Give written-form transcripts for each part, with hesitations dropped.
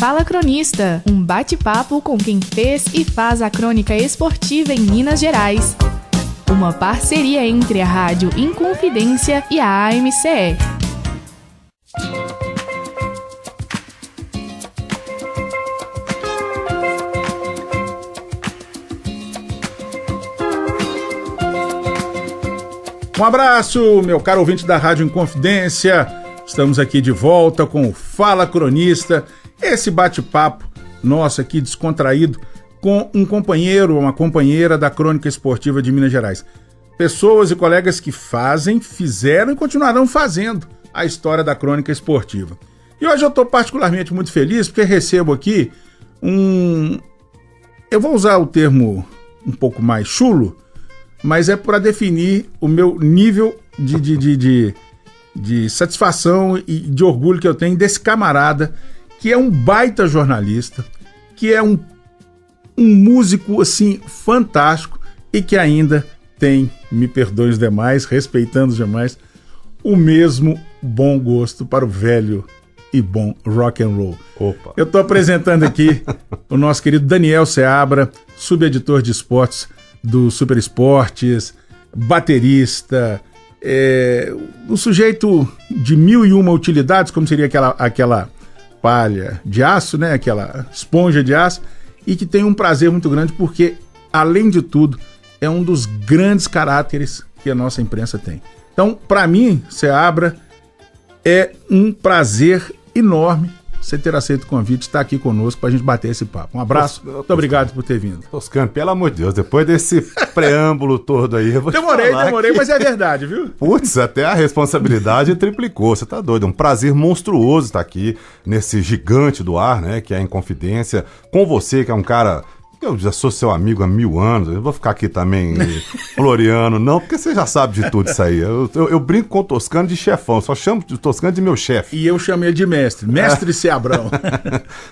Fala Cronista, um bate-papo com quem fez e faz a crônica esportiva em Minas Gerais. Uma parceria entre a Rádio Inconfidência e a AMCE. Um abraço, meu caro ouvinte da Rádio Inconfidência. Estamos aqui de volta com o Fala Cronista, esse bate-papo nosso aqui descontraído com um companheiro ou uma companheira da crônica esportiva de Minas Gerais. Pessoas e colegas que fizeram e continuarão fazendo a história da crônica esportiva. E hoje eu estou particularmente muito feliz porque recebo aqui eu vou usar o termo um pouco mais chulo, mas é para definir o meu nível de satisfação e de orgulho que eu tenho desse camarada, que é um baita jornalista, que é um músico, assim, fantástico e que ainda tem, me perdoem os demais, respeitando os demais, o mesmo bom gosto para o velho e bom rock and roll. Opa. Eu estou apresentando aqui o nosso querido Daniel Seabra, subeditor de esportes do Super Esportes, baterista, um sujeito de 1001 utilidades, como seria aquela palha de aço, né? Aquela esponja de aço, e que tem um prazer muito grande porque, além de tudo, é um dos grandes caráteres que a nossa imprensa tem. Então, para mim, Seabra, é um prazer enorme você ter aceito o convite, estar aqui conosco para a gente bater esse papo. Um abraço, muito obrigado por ter vindo. Toscano, pelo amor de Deus, depois desse preâmbulo todo aí, eu vou Demorei, mas é verdade, viu? Putz, até a responsabilidade triplicou, você tá doido, é um prazer monstruoso estar aqui nesse gigante do ar, né, que é a Inconfidência, com você, que é um cara... Eu já sou seu amigo há 1000 anos, eu vou ficar aqui também floreando, não, porque você já sabe de tudo isso aí. Eu brinco com o Toscano de chefão, só chamo de Toscano de meu chefe. E eu chamei de mestre Seabrão.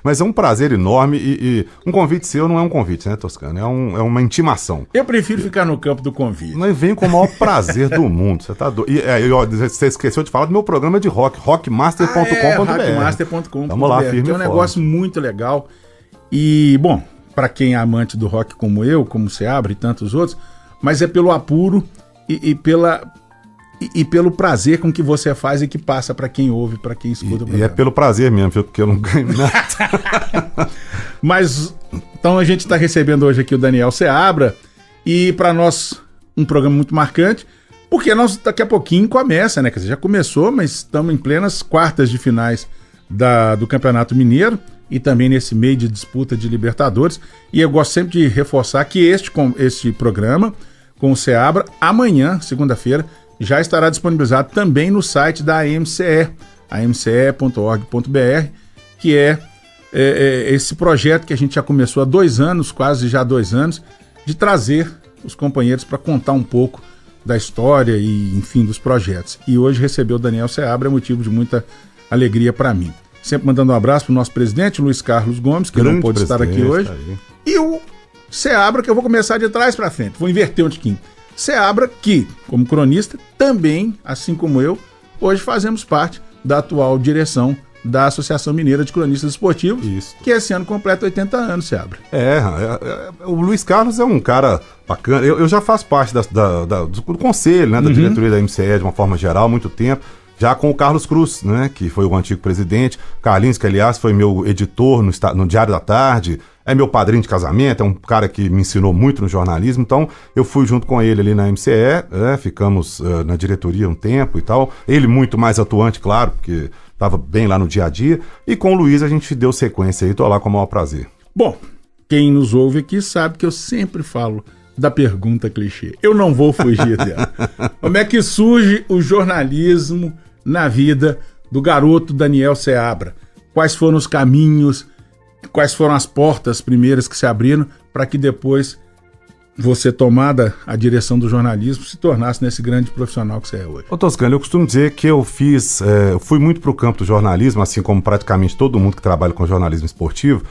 Mas é um prazer enorme e um convite seu não é um convite, né, Toscano? É uma intimação. Eu prefiro ficar no campo do convite. Mas venho com o maior prazer do mundo, você tá doido. E você esqueceu de falar do meu programa de rock, rockmaster.com.br. Rockmaster.com.br. Vamos lá, firme que é um negócio muito legal. E, bom... para quem é amante do rock como eu, como Seabra e tantos outros, mas é pelo apuro e pelo prazer com que você faz e que passa para quem ouve, para quem escuta. E é pelo prazer mesmo, viu? Porque eu não ganho nada. Mas, então a gente está recebendo hoje aqui o Daniel Seabra e para nós um programa muito marcante, porque nós daqui a pouquinho começa, né? Quer dizer, já começou, mas estamos em plenas quartas de finais do Campeonato Mineiro, e também nesse meio de disputa de Libertadores. E eu gosto sempre de reforçar que este programa com o Seabra, amanhã, segunda-feira, já estará disponibilizado também no site da AMCE, amce.org.br, que é esse projeto que a gente já começou há 2 anos, quase já 2 anos, de trazer os companheiros para contar um pouco da história e, enfim, dos projetos. E hoje receber o Daniel Seabra é motivo de muita alegria para mim. Sempre mandando um abraço para o nosso presidente, Luiz Carlos Gomes, que não pôde estar aqui hoje. E o Seabra, que eu vou começar de trás para frente, vou inverter um tiquinho. Seabra, que, como cronista, também, assim como eu, hoje fazemos parte da atual direção da Associação Mineira de Cronistas Esportivos, isso, que esse ano completa 80 anos, Seabra. O Luiz Carlos é um cara bacana. Eu já faço parte do conselho, né, da diretoria da MCE de uma forma geral há muito tempo. Já com o Carlos Cruz, né, que foi o antigo presidente, Carlinhos, que aliás foi meu editor no Diário da Tarde, é meu padrinho de casamento, é um cara que me ensinou muito no jornalismo, então eu fui junto com ele ali na MCE, ficamos na diretoria um tempo e tal, ele muito mais atuante, claro, porque estava bem lá no dia a dia, e com o Luiz a gente deu sequência aí, tô lá com o maior prazer. Bom, quem nos ouve aqui sabe que eu sempre falo da pergunta clichê, eu não vou fugir dela. Como é que surge o jornalismo na vida do garoto Daniel Seabra? Quais foram os caminhos, quais foram as portas primeiras que se abriram para que depois você, tomada a direção do jornalismo, se tornasse nesse grande profissional que você é hoje? Ô Toscano, eu costumo dizer que eu fui muito pro campo do jornalismo, assim como praticamente todo mundo que trabalha com jornalismo esportivo,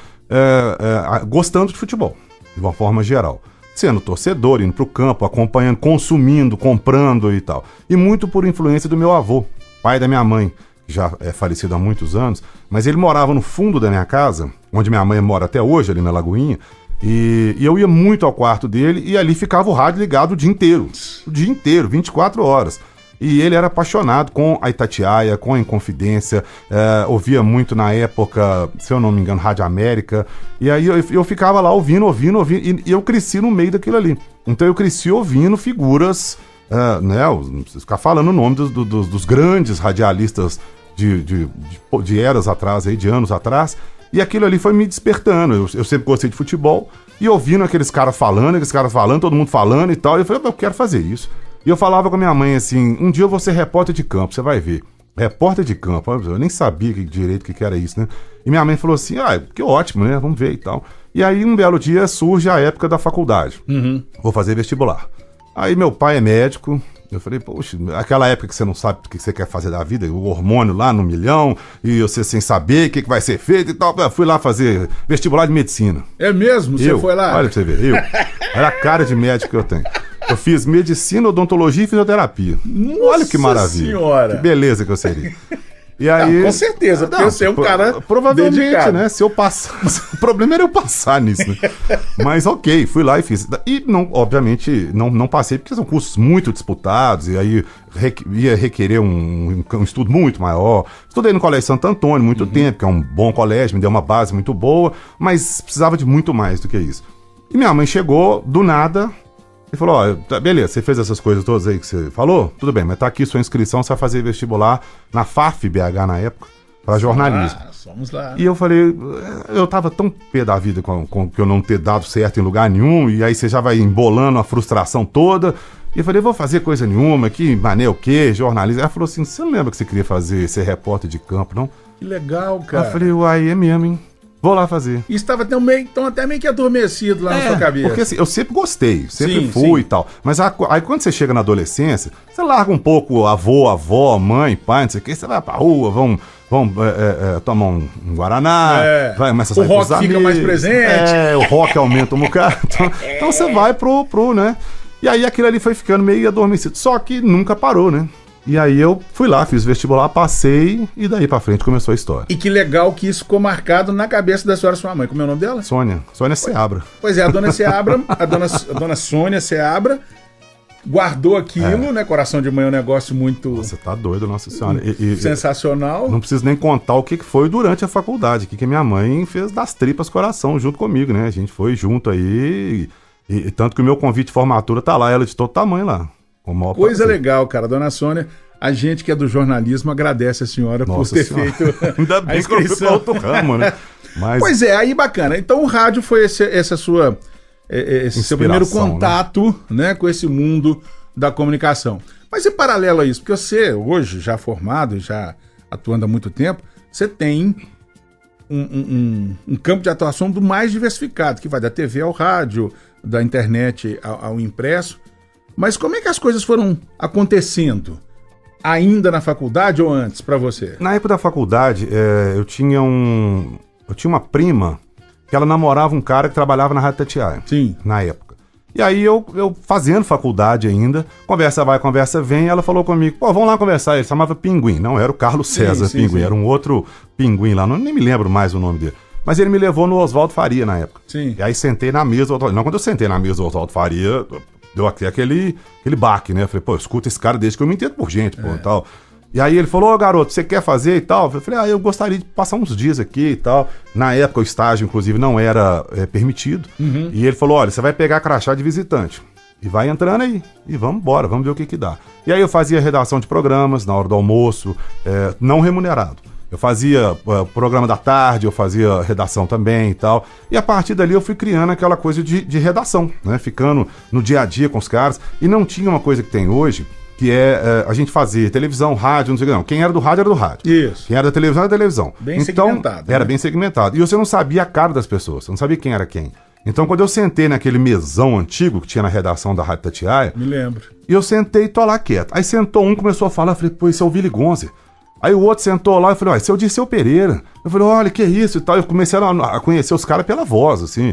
gostando de futebol, de uma forma geral. Sendo torcedor, indo pro campo, acompanhando, consumindo, comprando e tal. E muito por influência do meu avô, pai da minha mãe, já é falecido há muitos anos, mas ele morava no fundo da minha casa, onde minha mãe mora até hoje, ali na Lagoinha, e eu ia muito ao quarto dele e ali ficava o rádio ligado o dia inteiro, 24 horas. E ele era apaixonado com a Itatiaia, com a Inconfidência, ouvia muito na época, se eu não me engano, Rádio América, e aí eu ficava lá ouvindo, e eu cresci no meio daquilo ali. Então eu cresci ouvindo figuras, né, ficar falando o nome dos grandes radialistas de eras atrás, aí, de anos atrás, e aquilo ali foi me despertando. Eu sempre gostei de futebol, e ouvindo aqueles caras falando, todo mundo falando e tal, e eu falei, eu quero fazer isso. E eu falava com a minha mãe assim, um dia eu vou ser repórter de campo, você vai ver. Repórter de campo, eu nem sabia direito o que era isso, né? E minha mãe falou assim, que ótimo, né? Vamos ver e tal. E aí um belo dia surge a época da faculdade. Vou fazer vestibular. Aí meu pai é médico, eu falei, poxa, aquela época que você não sabe o que você quer fazer da vida, o hormônio lá no milhão, e você sem saber o que vai ser feito e tal. Eu fui lá fazer vestibular de medicina. É mesmo? Você foi lá? Olha pra você ver, Olha a cara de médico que eu tenho. Eu fiz medicina, odontologia e fisioterapia. Nossa, olha que maravilha. Senhora. Que beleza que eu seria. E aí, com certeza, porque você é um cara provavelmente, dedicado. Né? Se eu passasse, o problema era eu passar nisso, né? Mas ok, fui lá e fiz. E não, obviamente não passei, porque são cursos muito disputados, e aí ia requerer um estudo muito maior. Estudei no Colégio Santo Antônio muito tempo, que é um bom colégio, me deu uma base muito boa, mas precisava de muito mais do que isso. E minha mãe chegou do nada e falou, beleza, você fez essas coisas todas aí que você falou? Tudo bem, mas tá aqui sua inscrição, você vai fazer vestibular na FAF BH na época, para jornalismo. Vamos lá. E eu falei, eu tava tão pé da vida com eu não ter dado certo em lugar nenhum, e aí você já vai embolando a frustração toda. E eu falei, vou fazer coisa nenhuma, que mané o quê, jornalismo. Ela falou assim, você não lembra que você queria ser repórter de campo, não? Que legal, cara. Eu falei, uai, é mesmo, hein? Vou lá fazer. E estava até meio que adormecido lá na sua cabeça. Porque assim, eu sempre gostei, sempre fui e tal. Mas aí quando você chega na adolescência, você larga um pouco avó, mãe, pai, não sei o que, você vai pra rua, vamos tomar um Guaraná, começa a o rock fica mais presente. O rock aumenta um bocado. Então você vai pro, né? E aí aquilo ali foi ficando meio adormecido. Só que nunca parou, né? E aí eu fui lá, fiz vestibular, passei, e daí pra frente começou a história. E que legal que isso ficou marcado na cabeça da senhora, sua mãe. Como é o nome dela? Sônia Seabra. Pois é, a dona Seabra, a dona Sônia Seabra, guardou aquilo, né? Coração de mãe é um negócio muito... Você tá doido, Nossa Senhora. Sensacional. Não preciso nem contar o que foi durante a faculdade, que minha mãe fez das tripas coração junto comigo, né? A gente foi junto aí, e tanto que o meu convite de formatura tá lá, ela de todo tamanho lá. Coisa legal, cara. Dona Sônia, a gente que é do jornalismo agradece a senhora por ter feito Ainda bem que eu fui pra outro ramo, né? Mas... Pois é, aí bacana. Então o rádio foi esse seu primeiro contato, né, com esse mundo da comunicação. Mas em paralelo a isso, porque você hoje, já formado, já atuando há muito tempo, você tem um campo de atuação do mais diversificado, que vai da TV ao rádio, da internet ao impresso. Mas como é que as coisas foram acontecendo? Ainda na faculdade ou antes, pra você? Na época da faculdade, eu tinha uma prima que ela namorava um cara que trabalhava na Rádio Itatiaia. Sim. Na época. E aí eu fazendo faculdade ainda, conversa vai, conversa vem, ela falou comigo, vamos lá conversar. Ele chamava Pinguim, não era o Carlos César Pinguim, era um outro Pinguim lá, nem me lembro mais o nome dele. Mas ele me levou no Oswaldo Faria na época. Sim. E aí sentei na mesa, quando eu sentei na mesa do Oswaldo Faria... Deu aquele baque, né? Eu falei, escuta esse cara desde que eu me entendo por gente, e tal. E aí ele falou, garoto, você quer fazer e tal? Eu falei, eu gostaria de passar uns dias aqui e tal. Na época o estágio, inclusive, não era permitido. Uhum. E ele falou, olha, você vai pegar crachá de visitante. E vai entrando aí. E vamos embora, vamos ver o que dá. E aí eu fazia redação de programas na hora do almoço, não remunerado. Eu fazia programa da tarde, eu fazia redação também e tal. E a partir dali eu fui criando aquela coisa de redação, né? Ficando no dia a dia com os caras. E não tinha uma coisa que tem hoje, que é a gente fazer televisão, rádio, não sei o que não. Quem era do rádio era do rádio. Isso. Quem era da televisão era da televisão. Bem segmentado. Era bem segmentado. E você não sabia a cara das pessoas, você não sabia quem era quem. Então quando eu sentei naquele mesão antigo que tinha na redação da Rádio Itatiaia... Me lembro. E eu sentei e tô lá quieto. Aí sentou um, começou a falar, eu falei, esse é o Willy Gonze. Aí o outro sentou lá e falou, esse é o Dirceu Pereira. Eu falei, olha, que isso e tal. Eu comecei a conhecer os caras pela voz, assim.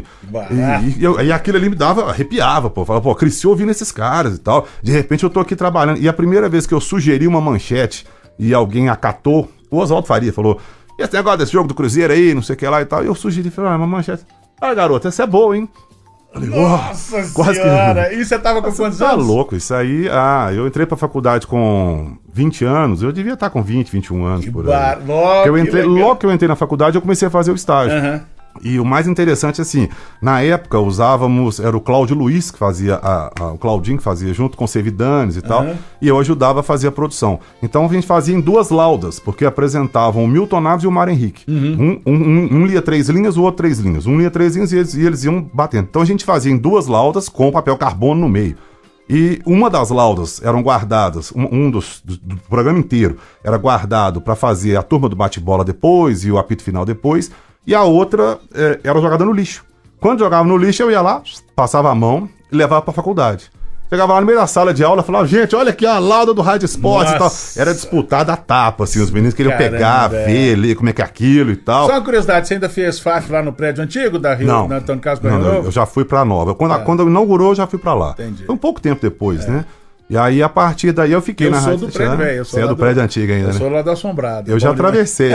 E aquilo ali me arrepiava, pô. Eu falava, cresci ouvindo esses caras e tal. De repente eu tô aqui trabalhando. E a primeira vez que eu sugeri uma manchete e alguém acatou, o Oswaldo Faria falou, e esse negócio desse jogo do Cruzeiro aí, não sei o que lá e tal. E eu sugeri, falei, mas Manchete, garoto, essa é boa, hein? Falei, Nossa senhora! E você tava com quantos tá anos? Louco, isso aí... eu entrei pra faculdade com 20 anos, eu devia estar com 20, 21 anos, por aí. Logo que eu entrei na faculdade, eu comecei a fazer o estágio. E o mais interessante, assim, na época usávamos, era o Cláudio Luiz que fazia, o Claudinho que fazia junto com o Sevidanes e tal, e eu ajudava a fazer a produção. Então a gente fazia em 2 laudas, porque apresentavam o Milton Naves e o Mário Henrique. Um lia 3 linhas, o outro 3 linhas. Um lia 3 linhas e eles iam batendo. Então a gente fazia em 2 laudas com papel carbono no meio. E uma das laudas eram guardadas, do programa inteiro era guardado para fazer a turma do bate-bola depois e o apito final depois. E a outra era jogada no lixo. Quando jogava no lixo, eu ia lá, passava a mão e levava pra faculdade. Chegava lá no meio da sala de aula e falava, gente, olha aqui a lauda do Rádio Esportes e tal. Era disputada a tapa, assim, os meninos queriam pegar, ver, ler como é que é aquilo e tal. Só uma curiosidade, você ainda fez FAF lá no prédio antigo da Rio, não, na Antônio Carlos Barreiro Novo? Eu já fui pra Nova. Quando inaugurou, eu já fui pra lá. Entendi. Foi um pouco tempo depois, né? E aí, a partir daí, eu fiquei na rádio. Eu sou do prédio velho. Você é do prédio antigo ainda, né? Eu sou lá do Assombrado. Eu já atravessei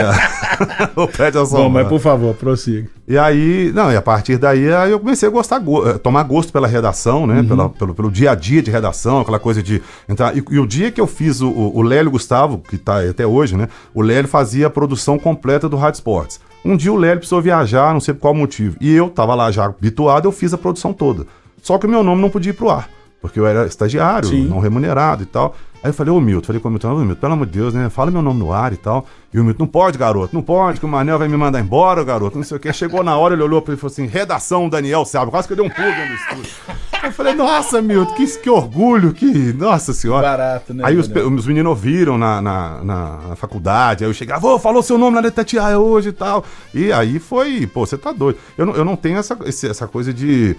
o prédio Assombrado. Bom, mas por favor, prossiga. E aí, e a partir daí, eu comecei a tomar gosto pela redação, né? Pelo dia a dia de redação, aquela coisa de entrar. E o dia que eu fiz o Lélio Gustavo, que tá aí até hoje, né? O Lélio fazia a produção completa do Rádio Esportes. Um dia o Lélio precisou viajar, não sei por qual motivo. E eu tava lá já habituado, eu fiz a produção toda. Só que o meu nome não podia ir pro ar. Porque eu era estagiário, não remunerado e tal. Aí eu falei, Milton, Milton, pelo amor de Deus, né? Fala meu nome no ar e tal. E o Milton, não pode, garoto, não pode, que o Manel vai me mandar embora, garoto, não sei o quê. Chegou na hora, ele olhou pra ele e falou assim, redação Daniel Seabra. Quase que eu dei um pulo dentro do estúdio. Eu falei, nossa, Milton, que orgulho, nossa senhora. Barato, né? Aí os meninos ouviram na faculdade, aí eu cheguei, falou seu nome lá da Itatiaia hoje e tal. E aí foi, você tá doido. Eu não tenho essa coisa de...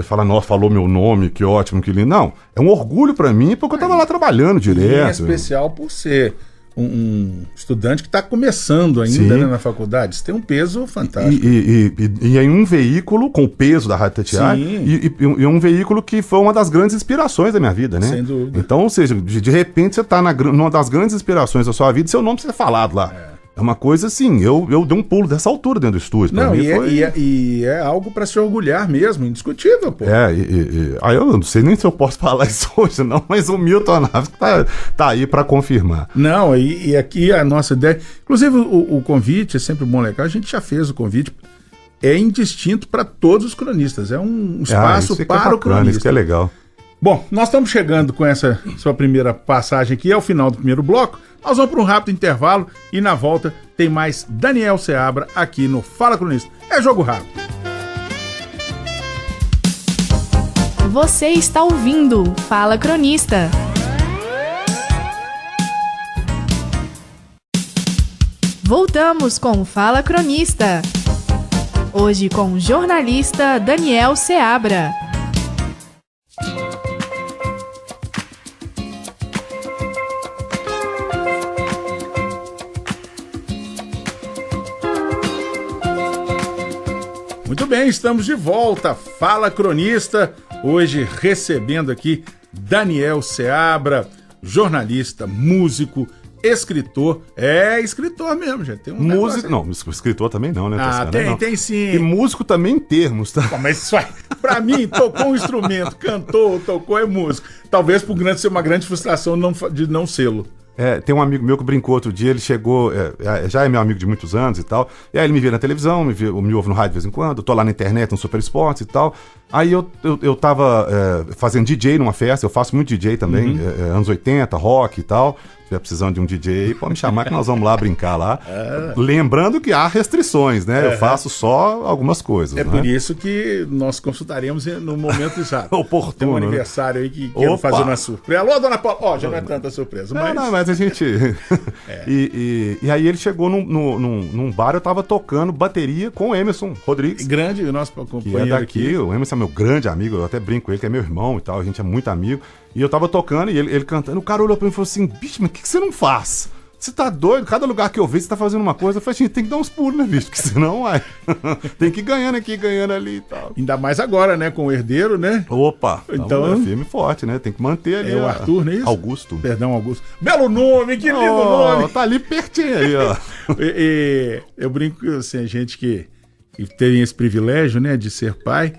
falar, nossa, falou meu nome, que ótimo, que lindo. Não, é um orgulho pra mim, porque eu tava lá trabalhando direto. E é especial por ser um estudante que está começando ainda, né, na faculdade. Isso tem um peso fantástico. E em um veículo com o peso da Rádio Itatiaia, e um veículo que foi uma das grandes inspirações da minha vida, né? Sem dúvida. Então, ou seja, de repente você tá numa das grandes inspirações da sua vida e seu nome precisa ser falado lá. É uma coisa assim, eu dei um pulo dessa altura dentro do estúdio. Não, e é algo para se orgulhar mesmo, indiscutível, pô. Aí eu não sei nem se eu posso falar isso hoje, não, mas o Milton Naves tá aí para confirmar. Não, e aqui a nossa ideia, inclusive o convite é sempre bom, legal, a gente já fez o convite, é indistinto para todos os cronistas, é um espaço para o cronista. Isso que é legal. Bom, nós estamos chegando com essa sua primeira passagem aqui, é o final do primeiro bloco. Nós vamos para um rápido intervalo e na volta tem mais Daniel Seabra aqui no Fala Cronista. É jogo rápido. Você está ouvindo Fala Cronista. Voltamos com Fala Cronista. Hoje com o jornalista Daniel Seabra. Muito bem, estamos de volta. Fala Cronista. Hoje recebendo aqui Daniel Seabra, jornalista, músico, escritor. É escritor mesmo, já tem um músico. Não, escritor também não, né? Tem sim. E músico também em termos, tá? Mas isso aí, pra mim, tocou um instrumento, cantou, tocou, é músico. Talvez por ser uma grande frustração de não sê-lo. Tem um amigo meu que brincou outro dia, ele chegou, já é meu amigo de muitos anos e tal, e aí ele me vê na televisão, me ouve no rádio de vez em quando, eu tô lá na internet, no Super Esportes e tal, aí eu tava fazendo DJ numa festa, eu faço muito DJ também, anos 80, rock e tal, se tiver precisando de um DJ, pode me chamar que nós vamos lá brincar lá, lembrando que há restrições, né, eu faço só algumas coisas. É, né? Por isso que nós consultaremos no momento exato. Oportuno. Tem um aniversário aí que quero fazer uma surpresa. Alô, dona Paula, já não é tanta surpresa, mas... Não, mas a gente... e aí ele chegou num bar, eu tava tocando bateria com o Emerson Rodrigues. Grande, o nosso companheiro que é daqui, aqui. O Emerson é meu grande amigo, eu até brinco com ele, que é meu irmão e tal, a gente é muito amigo. E eu tava tocando e ele cantando, o cara olhou pra mim e falou assim, bicho, mas o que você não faz? Você tá doido? Cada lugar que eu vejo, você tá fazendo uma coisa. Eu falei, gente, tem que dar uns pulos, né, bicho? Porque senão, tem que ir ganhando aqui, ganhando ali e tal. Ainda mais agora, né? Com o herdeiro, né? Opa! Então é firme e forte, né? Tem que manter ali. É o Arthur, não é isso? Augusto. Perdão, Augusto. Belo nome, que lindo nome! Tá ali pertinho aí, ó. Eu brinco com assim, a gente que tem esse privilégio, né, de ser pai,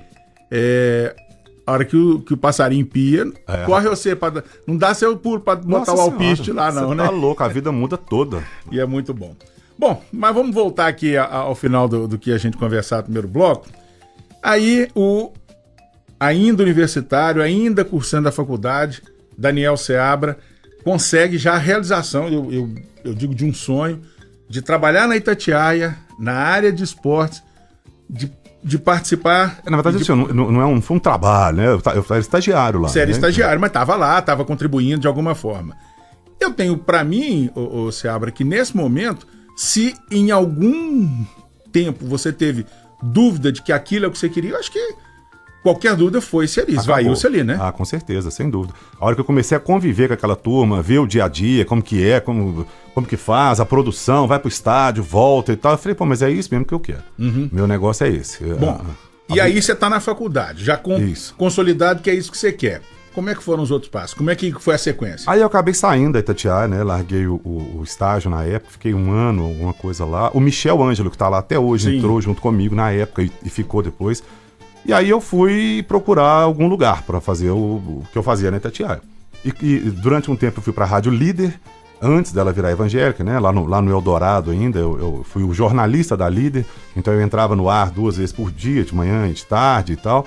a hora que o passarinho pia, corre você para não dá seu pulo para botar o alpiste lá, não, né? Tá louco, a vida muda toda. E é muito bom. Bom, mas vamos voltar aqui ao final do que a gente conversar no primeiro bloco. Aí, ainda universitário, ainda cursando a faculdade, Daniel Seabra consegue já a realização, eu digo de um sonho, de trabalhar na Itatiaia, na área de esportes, de participar... Na verdade, não foi um trabalho, né? Eu era estagiário lá. Você era né? estagiário, mas estava lá, estava contribuindo de alguma forma. Eu tenho para mim, Seabra, que nesse momento, se em algum tempo você teve dúvida de que aquilo é o que você queria, eu acho que qualquer dúvida foi-se ali, esvaiu-se ali, né? Ah, com certeza, sem dúvida. A hora que eu comecei a conviver com aquela turma, ver o dia a dia, como que faz, a produção, vai pro estádio, volta e tal, eu falei, pô, mas é isso mesmo que eu quero. Meu negócio é esse. Bom, e aí você tá na faculdade, já consolidado que é isso que você quer. Como é que foram os outros passos? Como é que foi a sequência? Aí eu acabei saindo da Itatiaia, né? Larguei o estágio na época, fiquei 1 ano, alguma coisa lá. O Michel Ângelo, que tá lá até hoje, entrou junto comigo na época e ficou depois. E aí eu fui procurar algum lugar para fazer o que eu fazia na Itatiaia. E durante um tempo eu fui para a Rádio Líder, antes dela virar evangélica, né? Lá no Eldorado ainda, eu fui o jornalista da Líder, então eu entrava no ar 2 vezes por dia, de manhã e de tarde e tal.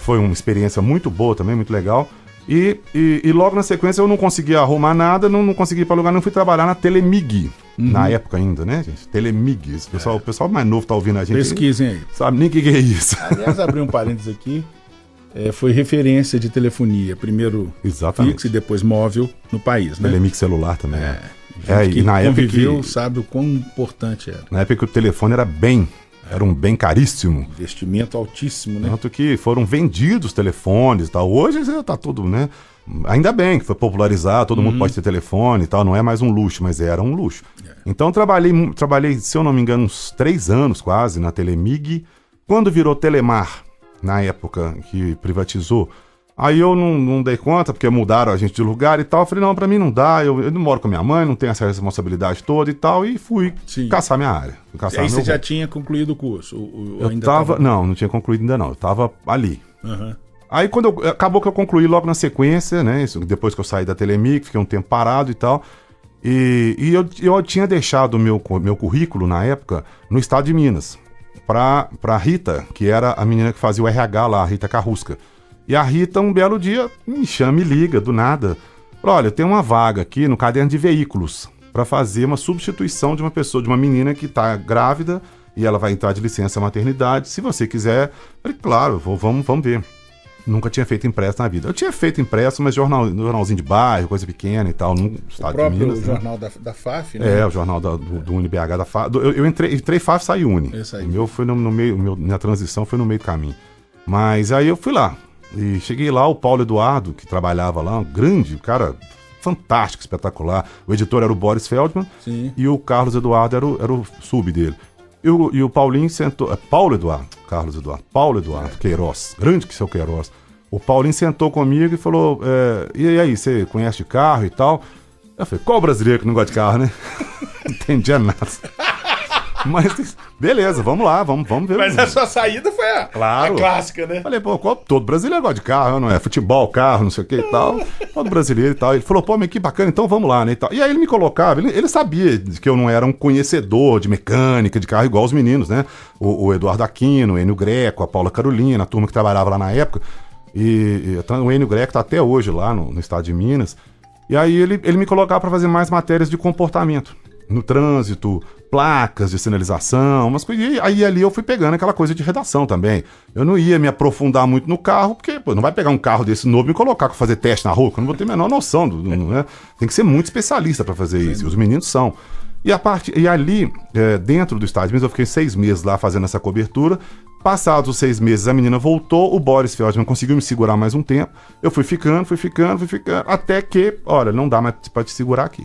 Foi uma experiência muito boa também, muito legal. E logo na sequência eu não conseguia arrumar nada, não consegui ir para lugar, não fui trabalhar na Telemig, na época ainda, né, gente? Telemig, o pessoal mais novo tá ouvindo a gente. Pesquisem aí. Sabe nem o que é isso. Aliás, abri um parênteses aqui, foi referência de telefonia, primeiro fixo e depois móvel no país, né? Telemig celular também. E na época que sabe o quão importante era. Na época que o telefone era um bem caríssimo. Investimento altíssimo, né? Tanto que foram vendidos telefones e tal. Hoje tá tudo, né? Ainda bem que foi popularizado, todo mundo pode ter telefone e tal. Não é mais um luxo, mas era um luxo. Então trabalhei, se eu não me engano, uns 3 anos quase na Telemig. Quando virou Telemar, na época que privatizou, aí eu não dei conta, porque mudaram a gente de lugar e tal. Eu falei, não, pra mim não dá, eu não moro com a minha mãe, não tenho essa responsabilidade toda e tal. E fui caçar minha área. E aí você já tinha concluído o curso? Não tinha concluído ainda não. Eu tava ali. Aí acabou que eu concluí logo na sequência, né? Depois que eu saí da Telemig, fiquei um tempo parado e tal. E eu tinha deixado o meu currículo, na época, no estado de Minas, pra Rita, que era a menina que fazia o RH lá, a Rita Carrusca. E a Rita, um belo dia, me liga do nada. Olha, tem uma vaga aqui no caderno de veículos para fazer uma substituição de uma pessoa, de uma menina que está grávida e ela vai entrar de licença maternidade. Se você quiser, eu falei, claro, vamos ver. Nunca tinha feito impresso na vida. Eu tinha feito impresso, mas jornalzinho de bairro, coisa pequena e tal, no estado de Minas. O jornal da FAF, né? O jornal do UniBH da FAF. Eu entrei FAF e saí Uni. O meu foi no meio, minha transição foi no meio do caminho. Mas aí eu fui lá. E cheguei lá, o Paulo Eduardo, que trabalhava lá, um grande, cara, fantástico, espetacular. O editor era o Boris Feldman. E o Carlos Eduardo era o sub dele. E o Paulinho sentou... Paulo Eduardo Queiroz, grande que seu Queiroz. O Paulinho sentou comigo e falou, e aí, você conhece de carro e tal? Eu falei, qual brasileiro que não gosta de carro, né? Não entendia nada. Mas, beleza, vamos lá, vamos ver. Mas a sua saída foi a clássica, né? Falei, pô, todo brasileiro gosta de carro, não é? Futebol, carro, não sei o que e tal. Todo brasileiro e tal. Ele falou, pô, mas que bacana, então vamos lá, né? E tal. E aí ele me colocava, ele sabia que eu não era um conhecedor de mecânica, de carro, igual os meninos, né? O Eduardo Aquino, o Enio Greco, a Paula Carolina, a turma que trabalhava lá na época. E o Enio Greco tá até hoje lá no estado de Minas. E aí ele me colocava para fazer mais matérias de comportamento. No trânsito, placas de sinalização, umas coisas. E aí ali eu fui pegando aquela coisa de redação também. Eu não ia me aprofundar muito no carro, porque não vai pegar um carro desse novo e me colocar para fazer teste na rua, que eu não vou ter a menor noção. Né? Tem que ser muito especialista para fazer isso. Os meninos são. E ali, dentro do estádio, eu fiquei 6 meses lá fazendo essa cobertura. Passados os 6 meses, a menina voltou, o Boris Feldman conseguiu me segurar mais um tempo. Eu fui ficando, até que, olha, não dá mais para te segurar aqui.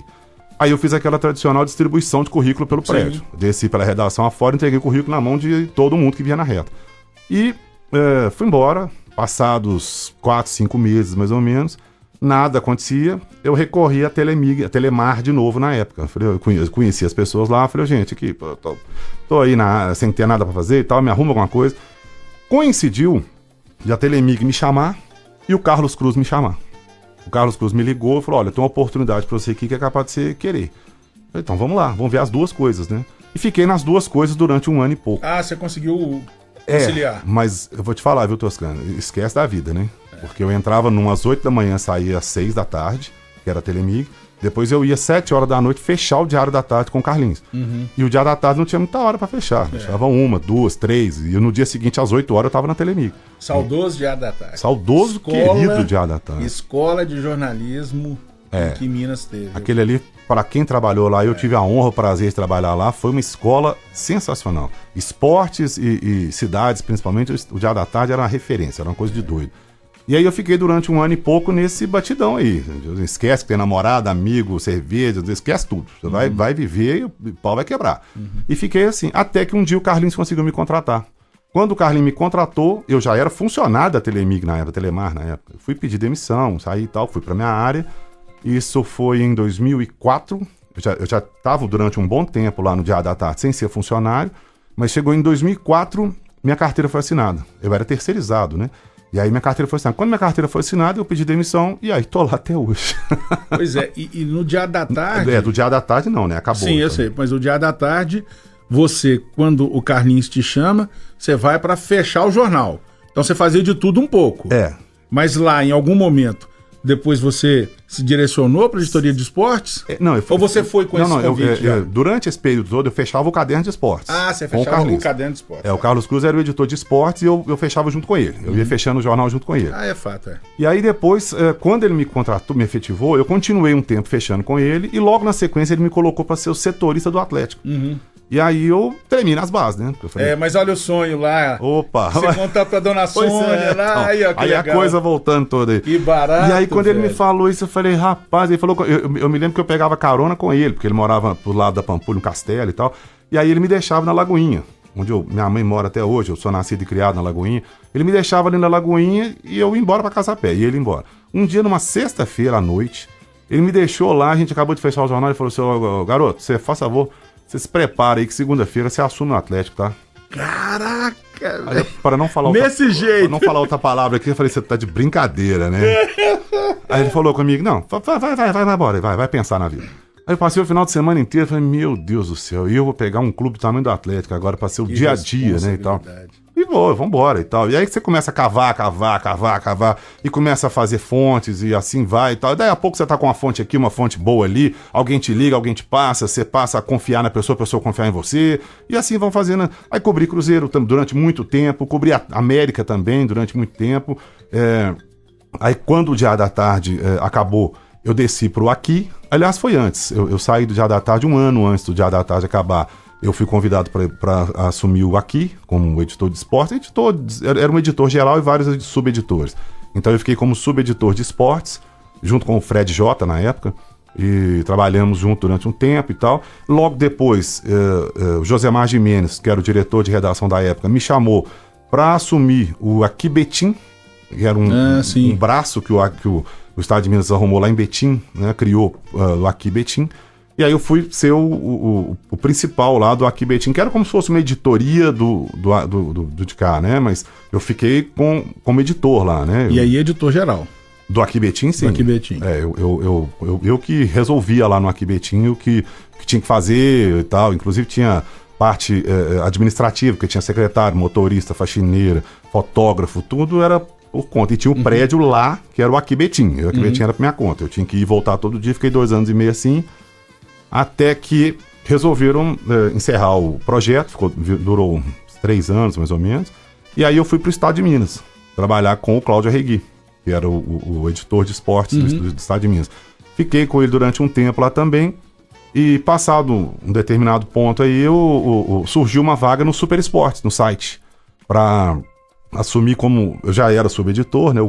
Aí eu fiz aquela tradicional distribuição de currículo pelo prédio. Desci pela redação afora, entreguei o currículo na mão de todo mundo que vinha na reta. E fui embora, passados 4, 5 meses mais ou menos, nada acontecia, eu recorri a Telemar de novo na época. Eu conheci as pessoas lá, falei, gente, aqui, tô aí sem ter nada pra fazer e tal, me arruma alguma coisa. Coincidiu de a Telemig me chamar e o Carlos Cruz me chamar. O Carlos Cruz me ligou e falou, olha, tem uma oportunidade pra você aqui que é capaz de você querer. Eu falei, então vamos lá, vamos ver as duas coisas, né? E fiquei nas duas coisas durante 1 ano e pouco. Ah, você conseguiu conciliar. Mas eu vou te falar, viu, Toscano? Esquece da vida, né? Porque eu entrava às 8 da manhã, saía às 6 da tarde, que era a Telemig. Depois eu ia às 7 horas da noite fechar o Diário da Tarde com o Carlinhos. E o Diário da Tarde não tinha muita hora pra fechar. Fechava 1, 2, 3. E no dia seguinte, às 8 horas, eu tava na Telemig. Saudoso Diário da Tarde. Saudoso, querido Diário da Tarde. Escola de jornalismo que Minas teve. Aquele ali, para quem trabalhou lá, eu tive a honra, o prazer de trabalhar lá. Foi uma escola sensacional. Esportes e cidades, principalmente, o Diário da Tarde era uma referência, era uma coisa de doido. E aí eu fiquei durante 1 ano e pouco nesse batidão aí. Esquece que tem namorada, amigo, cerveja, esquece tudo. Você vai viver e o pau vai quebrar. E fiquei assim, até que um dia o Carlinhos conseguiu me contratar. Quando o Carlinhos me contratou, eu já era funcionário da Telemig na época, Telemar na época. Eu fui pedir demissão, saí e tal, fui pra minha área. Isso foi em 2004. Eu já estava durante um bom tempo lá no Diário da Tarde sem ser funcionário. Mas chegou em 2004, minha carteira foi assinada. Eu era terceirizado, né? E aí minha carteira foi assinada. Quando minha carteira foi assinada, eu pedi demissão e aí tô lá até hoje. Pois é, e no Diário da Tarde... Do Diário da Tarde não, né? Acabou. Sim, eu sei, mas o Diário da Tarde, você, quando o Carlinhos te chama, você vai pra fechar o jornal. Então você fazia de tudo um pouco. Mas lá, em algum momento, depois você se direcionou para a editoria de esportes? Ou você foi com esse convite? Durante esse período todo, eu fechava o caderno de esportes. Ah, você fechava o caderno de esportes. O Carlos Cruz era o editor de esportes e eu fechava junto com ele. Eu ia fechando o jornal junto com ele. Ah, é fato, E aí depois, quando ele me contratou, me efetivou, eu continuei um tempo fechando com ele e logo na sequência ele me colocou para ser o setorista do Atlético. E aí eu tremi nas bases, né? Eu falei, mas olha o sonho lá. Opa! Você contar pra dona Sônia lá, aí, ó, que aí legal. A coisa voltando toda aí. Que barato. E aí quando ele me falou isso, eu falei, rapaz, ele falou, eu me lembro que eu pegava carona com ele, porque ele morava pro lado da Pampulha, no Castelo e tal. E aí ele me deixava na Lagoinha, onde minha mãe mora até hoje, eu sou nascido e criado na Lagoinha. Ele me deixava ali na Lagoinha e eu ia embora pra casa a pé, e ele ia embora. Um dia, numa sexta-feira à noite, ele me deixou lá, a gente acabou de fechar o jornal, ele falou assim, garoto, você faz favor, você se prepara aí que segunda-feira você assume o Atlético, tá? Caraca! Aí, para não falar jeito. Para não falar outra palavra aqui, eu falei, você tá de brincadeira, né? Aí ele falou comigo, não, vai embora, vai pensar na vida. Aí eu passei o final de semana inteiro, falei, meu Deus do céu, e eu vou pegar um clube do tamanho do Atlético agora para ser o dia a dia, né, e tal. E vambora e tal. E aí você começa a cavar, e começa a fazer fontes e assim vai e tal. E daí a pouco você tá com uma fonte aqui, uma fonte boa ali, alguém te liga, alguém te passa, você passa a confiar na pessoa, a pessoa confiar em você, e assim vão fazendo. Aí cobri Cruzeiro durante muito tempo, cobri a América também durante muito tempo. Aí quando o Diário da Tarde acabou, eu desci pro Aqui. Aliás, foi antes. Eu saí do Diário da Tarde 1 ano antes do Diário da Tarde acabar. Eu fui convidado para assumir o Aqui, como editor de esportes. Era um editor geral e vários subeditores. Então eu fiquei como subeditor de esportes, junto com o Fred Jota na época, e trabalhamos junto durante um tempo e tal. Logo depois, o Josemar Gimenez, que era o diretor de redação da época, me chamou para assumir o Aqui Betim, que era um braço que o Estado de Minas arrumou lá em Betim, né, criou o Aqui Betim. E aí eu fui ser o principal lá do Aqui Betim, que era como se fosse uma editoria do de cá, né? Mas eu fiquei como editor lá, né? E aí editor geral? Do Aqui Betim, sim. Do Aqui Betim. Eu que resolvia lá no Aqui Betim o que tinha que fazer e tal. Inclusive tinha parte administrativa, porque tinha secretário, motorista, faxineira, fotógrafo, tudo era por conta. E tinha um prédio lá, que era o Aqui Betim. O Aqui Betim era por minha conta. Eu tinha que ir e voltar todo dia, fiquei 2 anos e meio assim, até que resolveram encerrar o projeto, durou uns 3 anos mais ou menos, e aí eu fui para o Estado de Minas, trabalhar com o Cláudio Arregui, que era o editor de esportes do Estado de Minas. Fiquei com ele durante um tempo lá também, e passado um determinado ponto aí, surgiu uma vaga no Super Esportes, no site, para assumir como... Eu já era subeditor, né?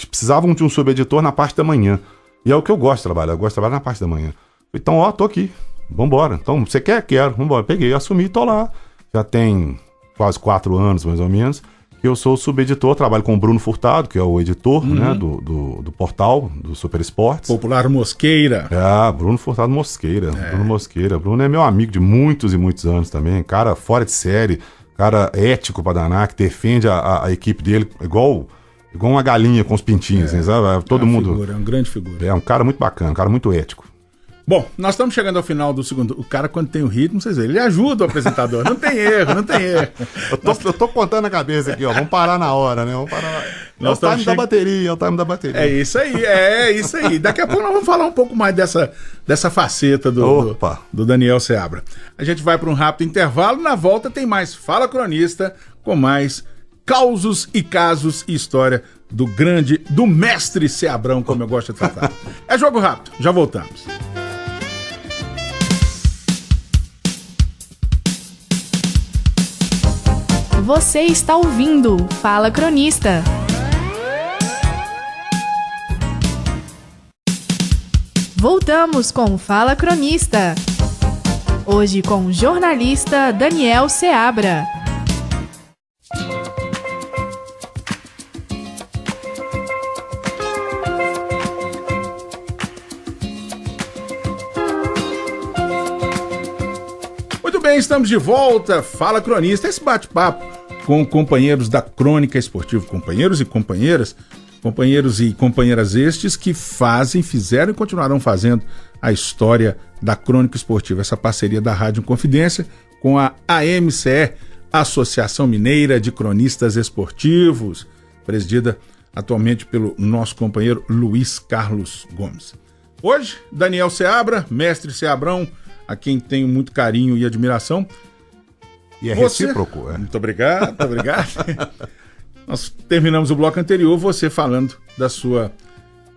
Precisavam de um subeditor na parte da manhã, e é o que eu gosto de trabalhar na parte da manhã. Então, ó, tô aqui, vambora. Então, você quer? Quero, vambora. Peguei, assumi, tô lá. Já tem quase 4 anos, mais ou menos, que eu sou subeditor, trabalho com o Bruno Furtado, que é o editor, né, do portal, do Super Esportes. Popular Mosqueira. Bruno Furtado Mosqueira. Bruno Mosqueira. Bruno é meu amigo de muitos e muitos anos também, cara fora de série, cara ético pra danar, que defende a equipe dele igual uma galinha com os pintinhos, né, sabe? Todo mundo. Figura, é uma grande figura. É um cara muito bacana, um cara muito ético. Bom, nós estamos chegando ao final do segundo. O cara, quando tem o ritmo, vocês veem, ele ajuda o apresentador. Não tem erro. Eu tô contando na cabeça aqui, ó. Vamos parar na hora, né? Vamos parar. É o time da bateria, É isso aí. Daqui a pouco nós vamos falar um pouco mais dessa faceta do Daniel Seabra. A gente vai para um rápido intervalo. Na volta tem mais Fala Cronista, com mais causos e casos e história do mestre Seabrão, como eu gosto de tratar. É jogo rápido. Já voltamos. Você está ouvindo Fala Cronista. Voltamos com Fala Cronista. Hoje com o jornalista Daniel Seabra. Muito bem, estamos de volta. Fala Cronista, esse bate-papo com companheiros da Crônica Esportiva, companheiros e companheiras, companheiros e companheiras estes que fizeram e continuarão fazendo a história da Crônica Esportiva, essa parceria da Rádio Inconfidência com a AMCE, Associação Mineira de Cronistas Esportivos, presidida atualmente pelo nosso companheiro Luiz Carlos Gomes. Hoje, Daniel Seabra, mestre Seabrão, a quem tenho muito carinho e admiração. E é recíproco, é? Muito obrigado. Nós terminamos o bloco anterior, você falando da sua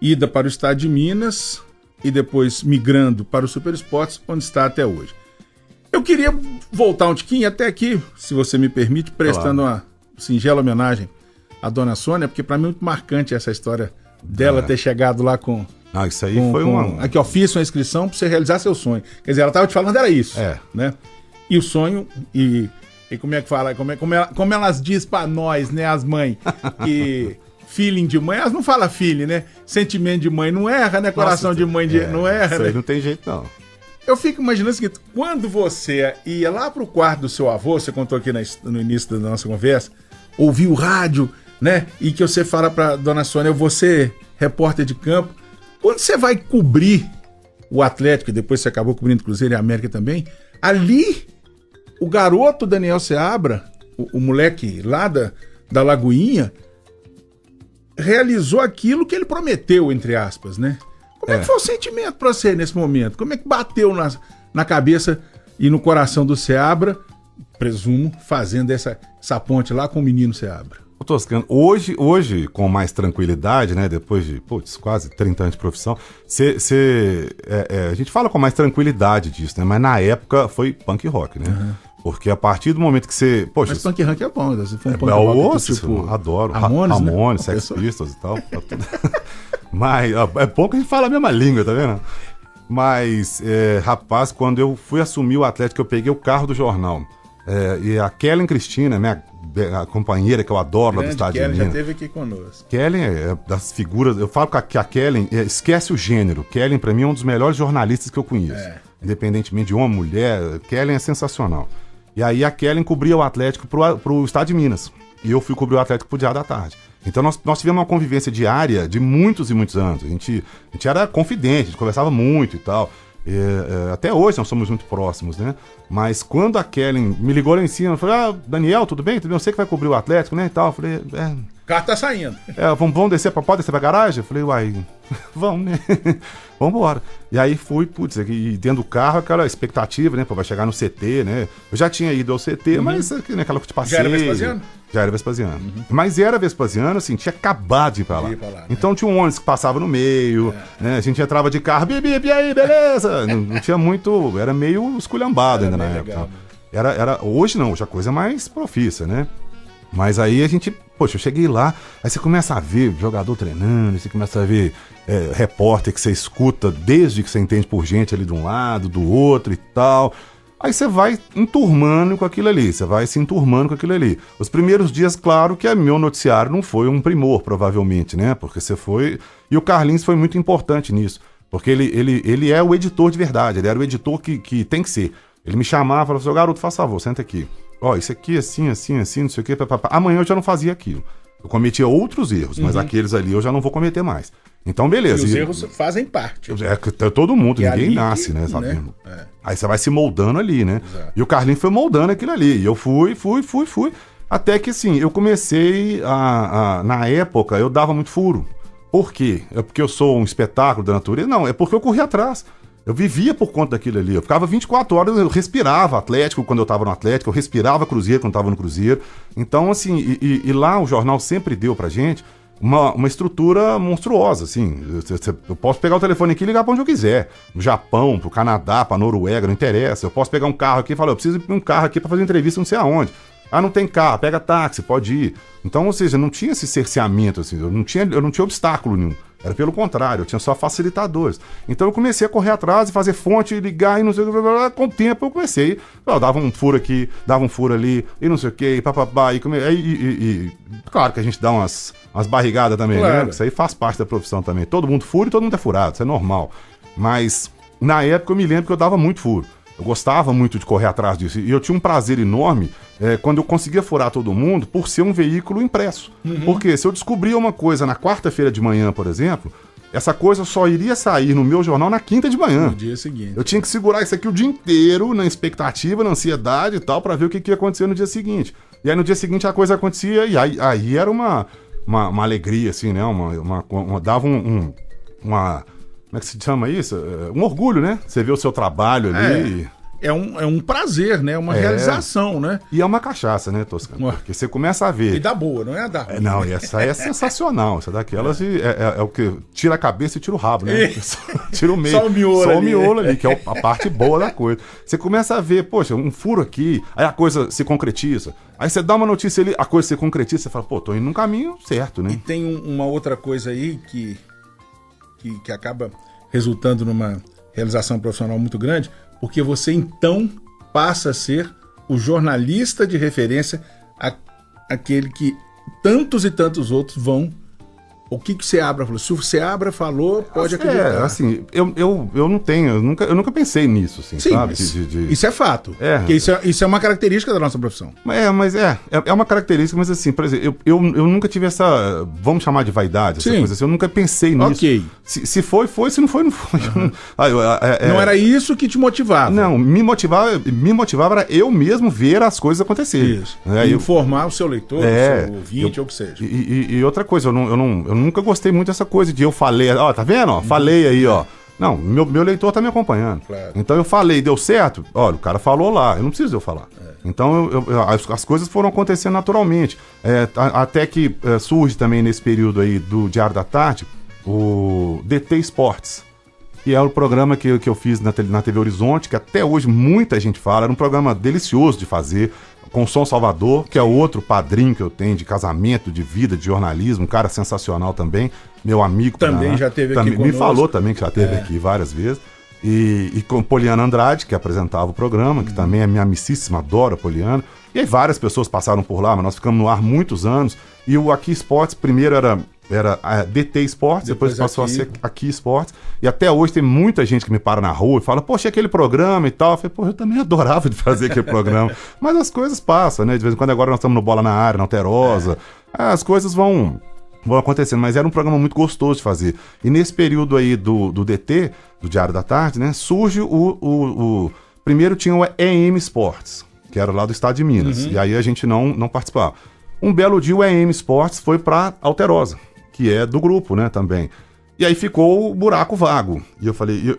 ida para o estado de Minas e depois migrando para o Super Esportes, onde está até hoje. Eu queria voltar um tiquinho até aqui, se você me permite, prestando uma singela homenagem à dona Sônia, porque para mim é muito marcante essa história dela ter chegado lá com... isso aí foi uma... Aqui, ó, fiz uma inscrição para você realizar seu sonho. Quer dizer, ela estava te falando, era isso. Né? E o sonho, e como é que fala? Como elas dizem para nós, né, as mães, que feeling de mãe, elas não falam feeling, né? Sentimento de mãe não erra, né? Coração de mãe não erra, isso né? aí não tem jeito, não. Eu fico imaginando o seguinte, quando você ia lá pro quarto do seu avô, você contou aqui no início da nossa conversa, ouviu o rádio, né? E que você fala pra dona Sônia, eu vou ser repórter de campo. Quando você vai cobrir o Atlético, e depois você acabou cobrindo Cruzeiro e América também, ali... O garoto Daniel Seabra, o moleque lá da Lagoinha, realizou aquilo que ele prometeu, entre aspas, né? Como é que foi o sentimento para você nesse momento? Como é que bateu na cabeça e no coração do Seabra, presumo, fazendo essa ponte lá com o menino Seabra? Toscano, hoje, com mais tranquilidade, né? Depois de quase 30 anos de profissão, a gente fala com mais tranquilidade disso, né? Mas na época foi punk rock, né? Porque a partir do momento que você... Mas punk rock é bom, se for um punk rock tipo... Adoro. Ramones, né? Sex Pistols e tal. Mas é bom que a gente fala a mesma língua, tá vendo? Mas, rapaz, quando eu fui assumir o Atlético, eu peguei o carro do jornal. E a Kellen Cristina, a companheira que eu adoro lá do estado de Minas. Kellen já esteve aqui conosco. Kellen é das figuras... Eu falo que a Kellen... esquece o gênero. Kellen, pra mim, é um dos melhores jornalistas que eu conheço. Independentemente de homem, mulher, Kellen é sensacional. E aí a Kellen cobria o Atlético pro estado de Minas. E eu fui cobrir o Atlético pro Diário da Tarde. Então nós tivemos uma convivência diária de muitos e muitos anos. A gente era confidente, a gente conversava muito e tal. Até hoje nós somos muito próximos, né? Mas quando a Kellen me ligou lá em cima, eu falei, Daniel, tudo bem? Tudo bem? Eu sei que vai cobrir o Atlético, né? E tal. Eu falei, o carro tá saindo. Vamos descer, pode descer pra garagem? Eu falei, vamos, né? Vamos embora. E aí fui, e dentro do carro, aquela expectativa, né? Vai chegar no CT, né? Eu já tinha ido ao CT, mas né, aquela que te passei. Já era Vespasiano? Já era Vespasiano. Mas era Vespasiano, assim, tinha acabado de ir pra lá. Então tinha um ônibus que passava no meio, né? A gente entrava de carro, e aí, beleza? não tinha muito, era meio esculhambado ainda na época. Legal, hoje não, hoje a coisa é mais profissa, né? Mas aí a gente, poxa, eu cheguei lá, aí você começa a ver jogador treinando, você começa a ver repórter que você escuta desde que você entende por gente ali de um lado, do outro e tal. Aí você vai enturmando com aquilo ali, você vai se enturmando com aquilo ali. Os primeiros dias, claro que meu noticiário não foi um primor, provavelmente, né? Porque você foi... E o Carlinhos foi muito importante nisso, porque ele é o editor de verdade, ele era o editor que tem que ser. Ele me chamava e falava assim, garoto, faz favor, senta aqui. Ó, isso aqui assim, assim, assim, não sei o quê. Papapá. Amanhã eu já não fazia aquilo. Eu cometia outros erros, mas aqueles ali eu já não vou cometer mais. Então, beleza. E os erros fazem parte. Todo mundo, e ninguém nasce, né? Sabe? Né? Aí você vai se moldando ali, né? Exato. E o Carlinhos foi moldando aquilo ali. E eu fui. Até que, assim, eu comecei na época, eu dava muito furo. Por quê? É porque eu sou um espetáculo da natureza? Não, é porque eu corri atrás. Eu vivia por conta daquilo ali. Eu ficava 24 horas, eu respirava Atlético quando eu estava no Atlético, eu respirava Cruzeiro quando eu estava no Cruzeiro. Então, assim, e lá o jornal sempre deu pra gente uma estrutura monstruosa, assim. Eu posso pegar o telefone aqui e ligar pra onde eu quiser. No Japão, pro Canadá, pra Noruega, não interessa. Eu posso pegar um carro aqui e falar, eu preciso de um carro aqui pra fazer entrevista não sei aonde. Ah, não tem carro, pega táxi, pode ir. Então, ou seja, não tinha esse cerceamento, assim, eu não tinha obstáculo nenhum. Era pelo contrário, eu tinha só facilitadores. Então eu comecei a correr atrás e fazer fonte, ligar e não sei o que. Com o tempo eu comecei. Eu dava um furo aqui, dava um furo ali, e não sei o que, e papapá. E claro que a gente dá umas barrigadas também, claro, né? Isso aí faz parte da profissão também. Todo mundo fura e todo mundo é furado, isso é normal. Mas na época eu me lembro que eu dava muito furo. Eu gostava muito de correr atrás disso. E eu tinha um prazer enorme quando eu conseguia furar todo mundo por ser um veículo impresso. Porque se eu descobria uma coisa na quarta-feira de manhã, por exemplo, essa coisa só iria sair no meu jornal na quinta de manhã. No dia seguinte. Eu tinha que segurar isso aqui o dia inteiro, na expectativa, na ansiedade e tal, pra ver o que ia acontecer no dia seguinte. E aí no dia seguinte a coisa acontecia e aí era uma alegria, assim, né? Dava uma... Como é que se chama isso? Um orgulho, né? Você vê o seu trabalho ali. É um prazer, né? Uma realização, né? E é uma cachaça, né, Toscano? Porque você começa a ver. E dá boa, não é a da ruim. Não, e essa é sensacional. Essa daquelas é o que tira a cabeça e tira o rabo, né? Tira o meio. Só o miolo Só ali. o miolo ali, que é a parte boa da coisa. Você começa a ver, poxa, um furo aqui, aí a coisa se concretiza. Aí você dá uma notícia ali, a coisa se concretiza, você fala, pô, tô indo num caminho certo, né? E tem uma outra coisa aí que acaba resultando numa realização profissional muito grande, porque você então passa a ser o jornalista de referência, aquele que tantos e tantos outros vão. O que o Seabra falou? Se o Seabra falou, pode acreditar. Assim, eu não tenho, eu nunca pensei nisso, assim, sim, sabe? Isso é fato. Porque isso é uma característica da nossa profissão. Mas é uma característica, mas assim, por exemplo, eu nunca tive essa, vamos chamar de vaidade, essa coisa assim, eu nunca pensei nisso. Ok. Se foi, se não foi, não foi. Não era isso que te motivava. Não, me motivava era eu mesmo ver as coisas acontecerem. Isso. E informar o seu leitor, o seu ouvinte, ou o que seja. E outra coisa, eu nunca gostei muito dessa coisa de eu falei, ó, tá vendo? Ó, falei aí, ó. Não, meu leitor tá me acompanhando. Claro. Então eu falei, deu certo? Olha, o cara falou lá, eu não preciso eu falar. Então as coisas foram acontecendo naturalmente. Até que surge também nesse período aí do Diário da Tarde, o DT Esportes, que é o programa que eu fiz na TV Horizonte, que até hoje muita gente fala, era um programa delicioso de fazer, com o Som Salvador, que é outro padrinho que eu tenho de casamento, de vida, de jornalismo, um cara sensacional também, meu amigo. Também já teve aqui conosco. Me falou também que já teve aqui várias vezes. E com Poliana Andrade, que apresentava o programa, que também é minha amicíssima, adoro a Poliana. E aí várias pessoas passaram por lá, mas nós ficamos no ar muitos anos. E o Aqui Esportes, primeiro era a DT Esportes, depois passou a ser Aqui Esportes. E até hoje tem muita gente que me para na rua e fala, poxa, aquele programa e tal. Eu falei, pô, eu também adorava de fazer aquele programa. Mas as coisas passam, né? De vez em quando agora nós estamos no Bola na Área, na Alterosa. As coisas vão acontecendo, mas era um programa muito gostoso de fazer. E nesse período aí do DT, do Diário da Tarde, né? Surge primeiro tinha o EM Esportes, que era lá do estado de Minas. E aí a gente não participava. Um belo dia o EM Esportes foi pra Alterosa, que é do grupo, né, também. E aí ficou o buraco vago. E eu falei,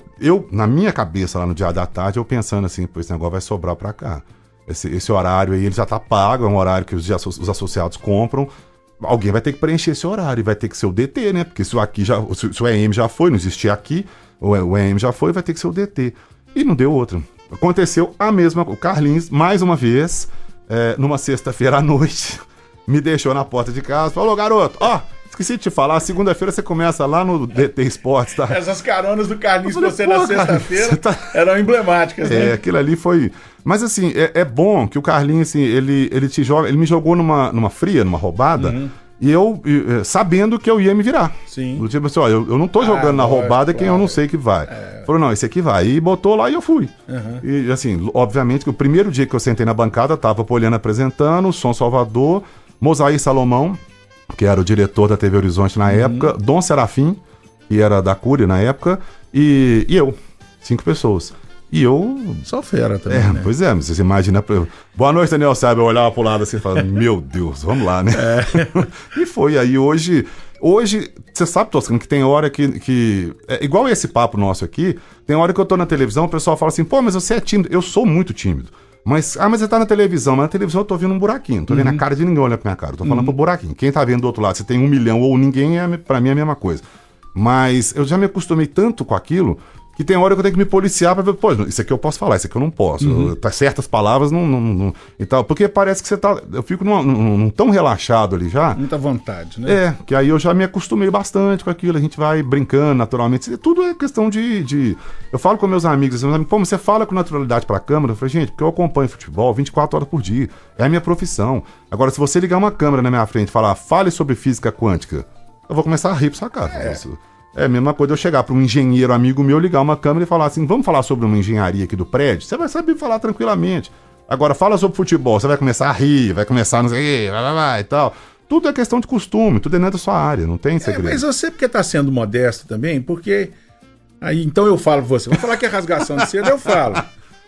na minha cabeça lá no Diário da Tarde, eu pensando assim, pô, esse negócio vai sobrar pra cá. Esse horário aí, ele já tá pago, é um horário que os associados compram. Alguém vai ter que preencher esse horário, e vai ter que ser o DT, né? Porque se o EM já foi, não existia aqui, o EM já foi, vai ter que ser o DT. E não deu outra. Aconteceu o Carlinhos, mais uma vez, numa sexta-feira à noite, me deixou na porta de casa, falou, garoto, ó, esqueci de te falar, segunda-feira você começa lá no DT Esportes, tá? Essas caronas do Carlinhos Eu falei, você na sexta-feira eram emblemáticas, né? Aquilo ali foi... Mas assim, é bom que o Carlinhos, assim, ele me jogou numa fria, numa roubada, e eu, sabendo que eu ia me virar. Sim. Tipo assim, ó, eu não tô jogando na roubada quem eu não sei que vai. Falou, não, esse aqui vai. E botou lá e eu fui. E assim, obviamente que o primeiro dia que eu sentei na bancada, tava Poliana apresentando, Som Salvador, Mosair Salomão, que era o diretor da TV Horizonte na época, Dom Serafim, que era da Cúria na época, e eu. 5 pessoas. E eu... Só fera também, né? Pois é, você imagina... Boa noite, Daniel, sabe? Eu olhava pro lado assim e falava, meu Deus, vamos lá, né? E foi, aí hoje, você sabe, Toscano, que tem hora que é igual esse papo nosso aqui, tem hora que eu tô na televisão, o pessoal fala assim, pô, mas você é tímido. Eu sou muito tímido. Mas você tá na televisão, mas na televisão eu tô vendo um buraquinho, não tô vendo a cara de ninguém olhando pra minha cara, eu tô falando pro buraquinho. Quem tá vendo do outro lado, se tem 1 milhão ou ninguém, pra mim é a mesma coisa. Mas eu já me acostumei tanto com aquilo que tem hora que eu tenho que me policiar pra ver, pô, isso aqui eu posso falar, isso aqui eu não posso. Certas palavras não e tal, porque parece que você tá... Eu fico num tão relaxado ali já. Muita vontade, né? Que aí eu já me acostumei bastante com aquilo, a gente vai brincando naturalmente. Tudo é questão de... Eu falo com meus amigos, pô, mas você fala com naturalidade pra câmera? Eu falei, gente, porque eu acompanho futebol 24 horas por dia, é a minha profissão. Agora, se você ligar uma câmera na minha frente e falar, fale sobre física quântica, eu vou começar a rir pra sua cara. É a mesma coisa eu chegar para um engenheiro amigo meu, ligar uma câmera e falar assim, vamos falar sobre uma engenharia aqui do prédio? Você vai saber falar tranquilamente. Agora, fala sobre futebol, você vai começar a rir, vai começar a não sei o que, e tal. Tudo é questão de costume, tudo é dentro da sua área, não tem segredo. Mas você porque tá sendo modesto também, porque... Aí, então eu falo pra você, vamos falar que é rasgação de seda, eu falo.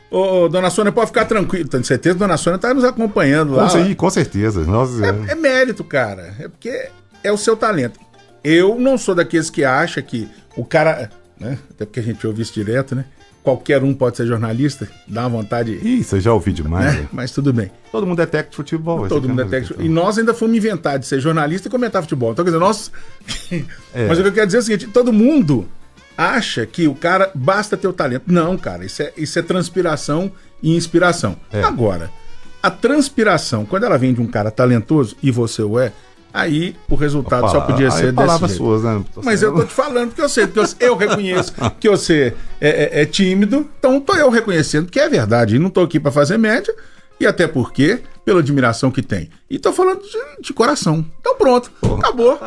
Ô, dona Sônia, pode ficar tranquila, tenho certeza que dona Sônia tá nos acompanhando lá. Com certeza. Nossa, é mérito, cara, é porque é o seu talento. Eu não sou daqueles que acha que o cara, né? Até porque a gente ouve isso direto, né? Qualquer um pode ser jornalista, dá uma vontade. Isso, eu já ouvi demais. Né? Mas tudo bem. Todo mundo é técnico de futebol. Todo mundo é técnico. E nós ainda fomos inventar de ser jornalista e comentar futebol. Então, quer dizer, nós. Mas o que eu quero dizer é o seguinte: todo mundo acha que o cara basta ter o talento. Não, cara, isso é transpiração e inspiração. Agora, a transpiração, quando ela vem de um cara talentoso, e você o é, aí o resultado só podia ser desse jeito. Suas, né? Mas eu tô te falando que eu sei, porque eu reconheço que você é tímido, então tô eu reconhecendo que é verdade. E não tô aqui pra fazer média, e até porque, pela admiração que tem. E tô falando de coração. Então pronto, acabou.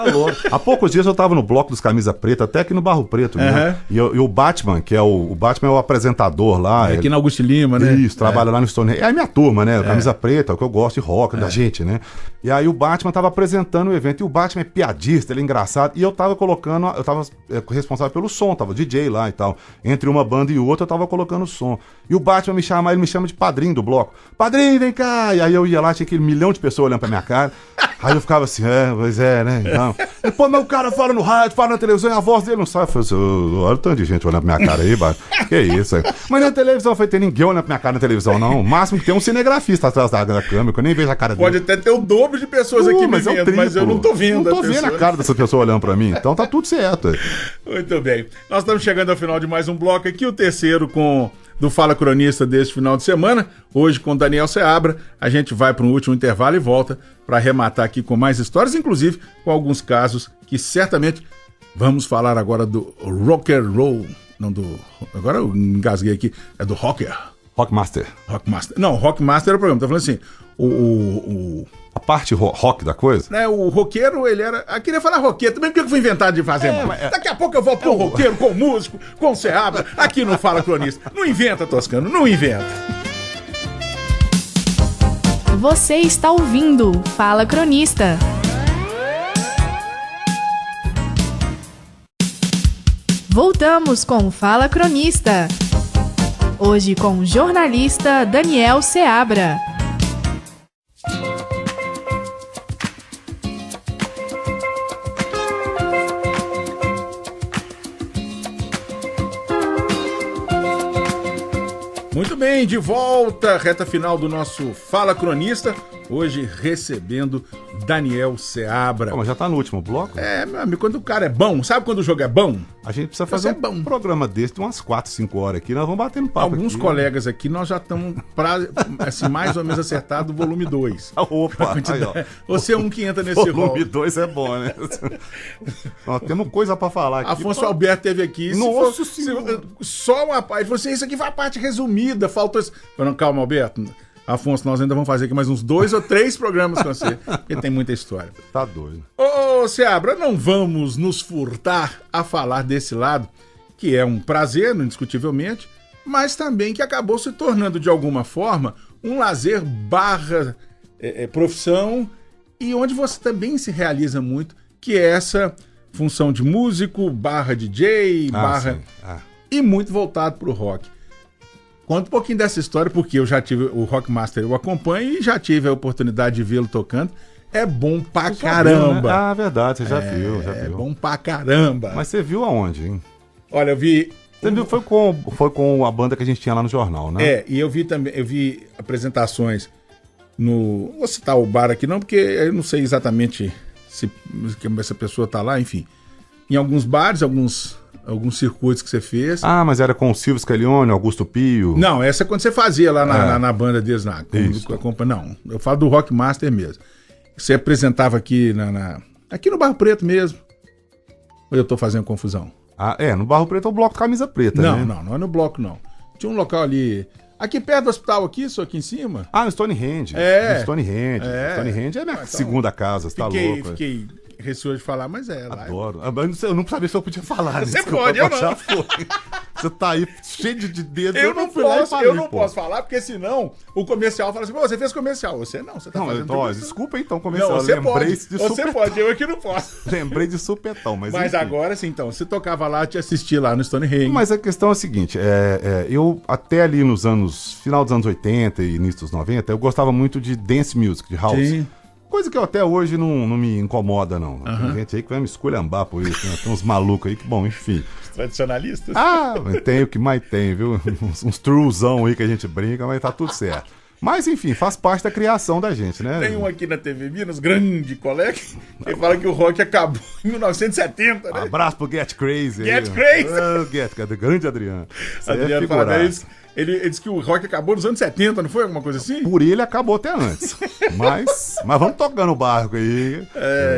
Há poucos dias eu tava no bloco dos Camisa Preta, até aqui no Barro Preto. Né? E o Batman, que é o Batman é o apresentador lá. Aqui na Augusto Lima, né? Isso, trabalha lá no Stone. É a minha turma, né? Camisa Preta, é o que eu gosto de rock, da gente, né? E aí o Batman tava apresentando o evento, e o Batman é piadista, ele é engraçado, e eu tava responsável pelo som, tava DJ lá e tal. Entre uma banda e outra eu tava colocando o som. E o Batman ele me chama de padrinho do bloco. Padrinho, vem cá! E aí eu ia lá, tinha aquele milhão de pessoas olhando pra minha cara. Aí eu ficava assim, pois é, né? Então, e, pô, mas o cara fala no rádio, fala na televisão, e a voz dele não sai. Eu falei assim, olha o tanto de gente olhando pra minha cara aí, Batman. Que isso aí? Mas na televisão foi ter ninguém olhando pra minha cara na televisão, não. O máximo que tem um cinegrafista atrás da câmera, que eu nem vejo a cara dele. Pode até ter o dobro de pessoas aqui me vendo, mas eu não tô vendo. Não tô vendo a cara dessa pessoa olhando pra mim. Então tá tudo certo. Muito bem. Nós estamos chegando ao final de mais um bloco aqui, o terceiro do Fala Cronista deste final de semana. Hoje com Daniel Seabra. A gente vai para um último intervalo e volta para arrematar aqui com mais histórias, inclusive com alguns casos que certamente vamos falar agora do rock and roll. Não do... Agora eu engasguei aqui. É do rocker. Rockmaster. Não, Rockmaster era o programa. Tá falando assim, a parte rock da coisa? Né, o roqueiro, ele era... Eu queria falar roqueiro, também porque eu fui inventado de fazer Daqui a pouco eu volto com o roqueiro, com o músico, com o Seabra, aqui no Fala Cronista. Não inventa, Toscano, não inventa. Você está ouvindo Fala Cronista. Voltamos com Fala Cronista. Hoje com o jornalista Daniel Seabra. Muito bem, de volta, reta final do nosso Fala Cronista. Hoje recebendo Daniel Seabra. Pô, mas já tá no último bloco? Meu amigo, quando o cara é bom, sabe quando o jogo é bom? A gente precisa fazer um programa desse de umas 4, 5 horas aqui, nós vamos batendo papo. Alguns colegas aqui, nós já estamos assim, mais ou menos acertado o volume 2. Opa! Aí, ó. Você é um que entra nesse rol. Volume 2 é bom, né? Nós temos coisa pra falar aqui. Afonso Alberto teve aqui. Nossa Senhora! Só uma parte. Ele falou assim, isso aqui foi a parte resumida, faltou isso. Falei, calma, Alberto. Afonso, nós ainda vamos fazer aqui mais uns 2 ou 3 programas com você, porque tem muita história. Tá doido. Ô, Seabra, não vamos nos furtar a falar desse lado, que é um prazer, indiscutivelmente, mas também que acabou se tornando, de alguma forma, um lazer barra profissão, e onde você também se realiza muito, que é essa função de músico, barra DJ, e muito voltado para o rock. Conta um pouquinho dessa história, porque eu já tive o Rockmaster, eu acompanho e já tive a oportunidade de vê-lo tocando. É bom pra caramba. Viu, né? Ah, verdade, você já viu. É bom pra caramba. Mas você viu aonde, hein? Olha, eu vi... Você viu, foi com a banda que a gente tinha lá no jornal, né? E eu vi também, apresentações no... Vou citar o bar aqui não, porque eu não sei exatamente se essa pessoa tá lá, enfim. Em alguns bares, alguns circuitos que você fez. Ah, mas era com o Silvio Scalione, Augusto Pio? Não, essa é quando você fazia lá na banda deles. Não, eu falo do Rockmaster mesmo. Você apresentava aqui aqui no Barro Preto mesmo. Ou eu tô fazendo confusão? No Barro Preto é o bloco Camisa Preta, né? Não é no bloco, não. Tinha um local ali... Aqui perto do hospital, isso aqui em cima. No Stonehenge. No Stonehenge. Stonehenge é minha segunda casa, você tá louco. Fiquei receoso de falar, mas lá. Adoro. Eu não sabia se eu podia falar. Você pode, eu não. Já foi. Você tá aí cheio de dedos. Eu não posso falar, porque senão o comercial fala assim, você fez comercial. Você não, você tá fazendo então, desculpa então, comercial. Não, você pode, eu aqui não posso. Lembrei de supetão, mas enfim. Agora sim, então, você tocava lá, te assistia lá no Stonehenge. Mas a questão é a seguinte, eu até ali final dos anos 80 e início dos 90, eu gostava muito de dance music, de house. Sim. Coisa que eu até hoje não me incomoda, não. Tem gente aí que vai me esculhambar por isso, né? Tem uns malucos aí que, bom, enfim. Os tradicionalistas? Tem o que mais tem, viu? Uns truezão aí que a gente brinca, mas tá tudo certo. Mas, enfim, faz parte da criação da gente, né? Tem um aqui na TV Minas, grande colega, que fala que o rock acabou em 1970, né? Abraço pro Get Crazy. Get Crazy! Grande Adriano. Adriano Parabéns. Ele disse que o rock acabou nos anos 70, não foi alguma coisa assim? Por ele acabou até antes. mas vamos tocando o barco aí.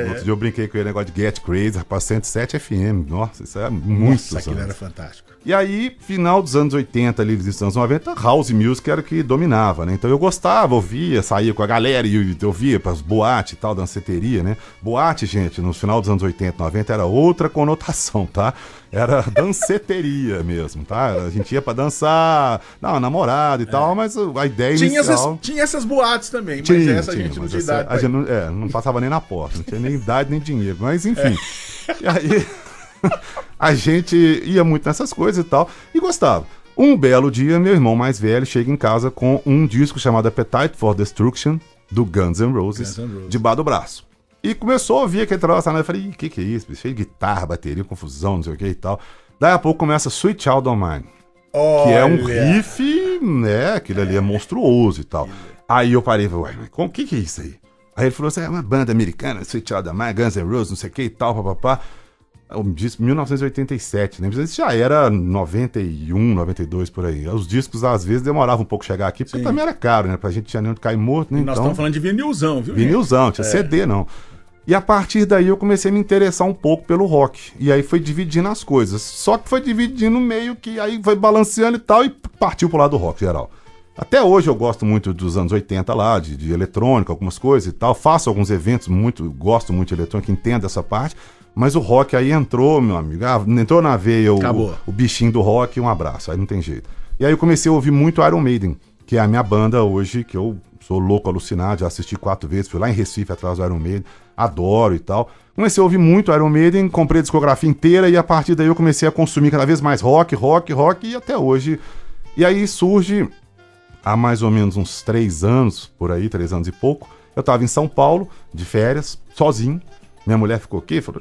Outro dia eu brinquei com ele, negócio de Get Crazy, rapaz, 107 FM. Nossa, isso é muito. Nossa, aquilo era fantástico. E aí, final dos anos 80, ali dos anos 90, house music era o que dominava, né? Então eu gostava, ouvia, saía com a galera e eu via pras boates e tal, danceteria, né? Boate, gente, no final dos anos 80, 90 era outra conotação, tá? Era danceteria mesmo, tá? A gente ia pra dançar, namorado e tal, mas a ideia inicial... Tinha essas boates também, mas essa a gente não tinha idade. A gente não passava nem na porta, não tinha nem idade nem dinheiro, mas enfim. E aí... A gente ia muito nessas coisas e tal, e gostava. Um belo dia, meu irmão mais velho chega em casa com um disco chamado Appetite for Destruction, do Guns N' Roses, debaixo do braço. E começou a ouvir aquele troço, né? Eu falei, o que é isso? Cheio de guitarra, bateria, confusão, não sei o que e tal. Daí a pouco começa Sweet Child O' Mine, que é um riff, né? Aquilo ali é monstruoso e tal. Aí eu parei e falei, o que é isso aí? Aí ele falou assim, é uma banda americana, Sweet Child O' Mine, Guns N' Roses, não sei o que e tal, papapá. Eu disse 1987, né? Isso já era 91, 92 por aí. Os discos às vezes demoravam um pouco chegar aqui, porque também era caro, né? Pra gente tinha nem onde cair morto, né? E nós estamos falando de vinilzão, viu? Vinilzão, tinha CD não. E a partir daí eu comecei a me interessar um pouco pelo rock. E aí foi dividindo as coisas. Só que foi dividindo meio que aí foi balanceando e tal, e partiu pro lado do rock geral. Até hoje eu gosto muito dos anos 80 lá, de eletrônica, algumas coisas e tal. Faço alguns eventos, gosto muito de eletrônica, entendo essa parte. Mas o rock aí entrou, meu amigo. Entrou na veia o bichinho do rock, um abraço, aí não tem jeito. E aí eu comecei a ouvir muito Iron Maiden, que é a minha banda hoje, que eu sou louco, alucinado, já assisti 4 vezes, fui lá em Recife atrás do Iron Maiden, adoro e tal. Comecei a ouvir muito Iron Maiden, comprei a discografia inteira e a partir daí eu comecei a consumir cada vez mais rock e até hoje. E aí surge, há mais ou menos uns 3 anos, por aí, 3 anos e pouco, eu tava em São Paulo, de férias, sozinho. Minha mulher ficou aqui, falou,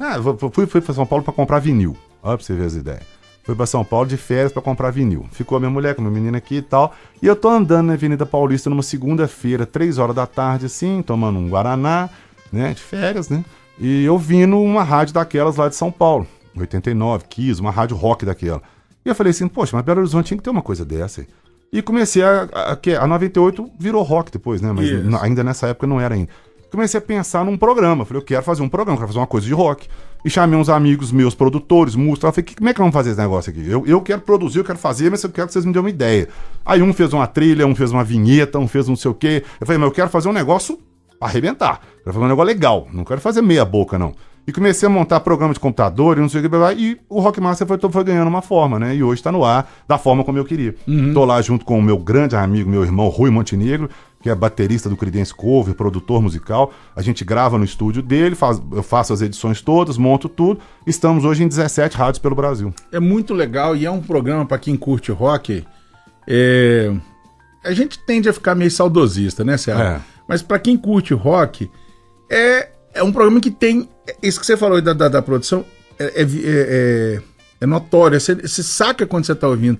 fui para São Paulo para comprar vinil. Olha pra você ver as ideias. Foi pra São Paulo de férias pra comprar vinil. Ficou a minha mulher com a minha menina aqui e tal. E eu tô andando na Avenida Paulista numa segunda-feira, 3 horas da tarde, assim, tomando um Guaraná, né, de férias, né? E ouvindo uma rádio daquelas lá de São Paulo, 89, Kiss, uma rádio rock daquela. E eu falei assim, poxa, mas Belo Horizonte tinha que ter uma coisa dessa aí. E comecei a 98 virou rock depois, né? Mas ainda nessa época não era ainda. Comecei a pensar num programa. Falei, eu quero fazer um programa, quero fazer uma coisa de rock. E chamei uns amigos meus, produtores, músicos. Falei, como é que vamos fazer esse negócio aqui? Eu quero produzir, eu quero fazer, mas eu quero que vocês me dêem uma ideia. Aí um fez uma trilha, um fez uma vinheta, um fez não sei o quê. Eu falei, mas eu quero fazer um negócio pra arrebentar. Quero fazer um negócio legal. Não quero fazer meia boca, não. E comecei a montar programa de computador e não sei o que, e o Rockmaster foi ganhando uma forma, né? E hoje tá no ar da forma como eu queria. Tô lá junto com o meu grande amigo, meu irmão Rui Montenegro, que é baterista do Creedence Cover, produtor musical. A gente grava no estúdio dele, eu faço as edições todas, monto tudo. Estamos hoje em 17 rádios pelo Brasil. É muito legal e é um programa para quem curte rock. A gente tende a ficar meio saudosista, né, Sérgio? Mas para quem curte rock, é um programa que tem... Isso que você falou da produção é notório. Você saca quando você está ouvindo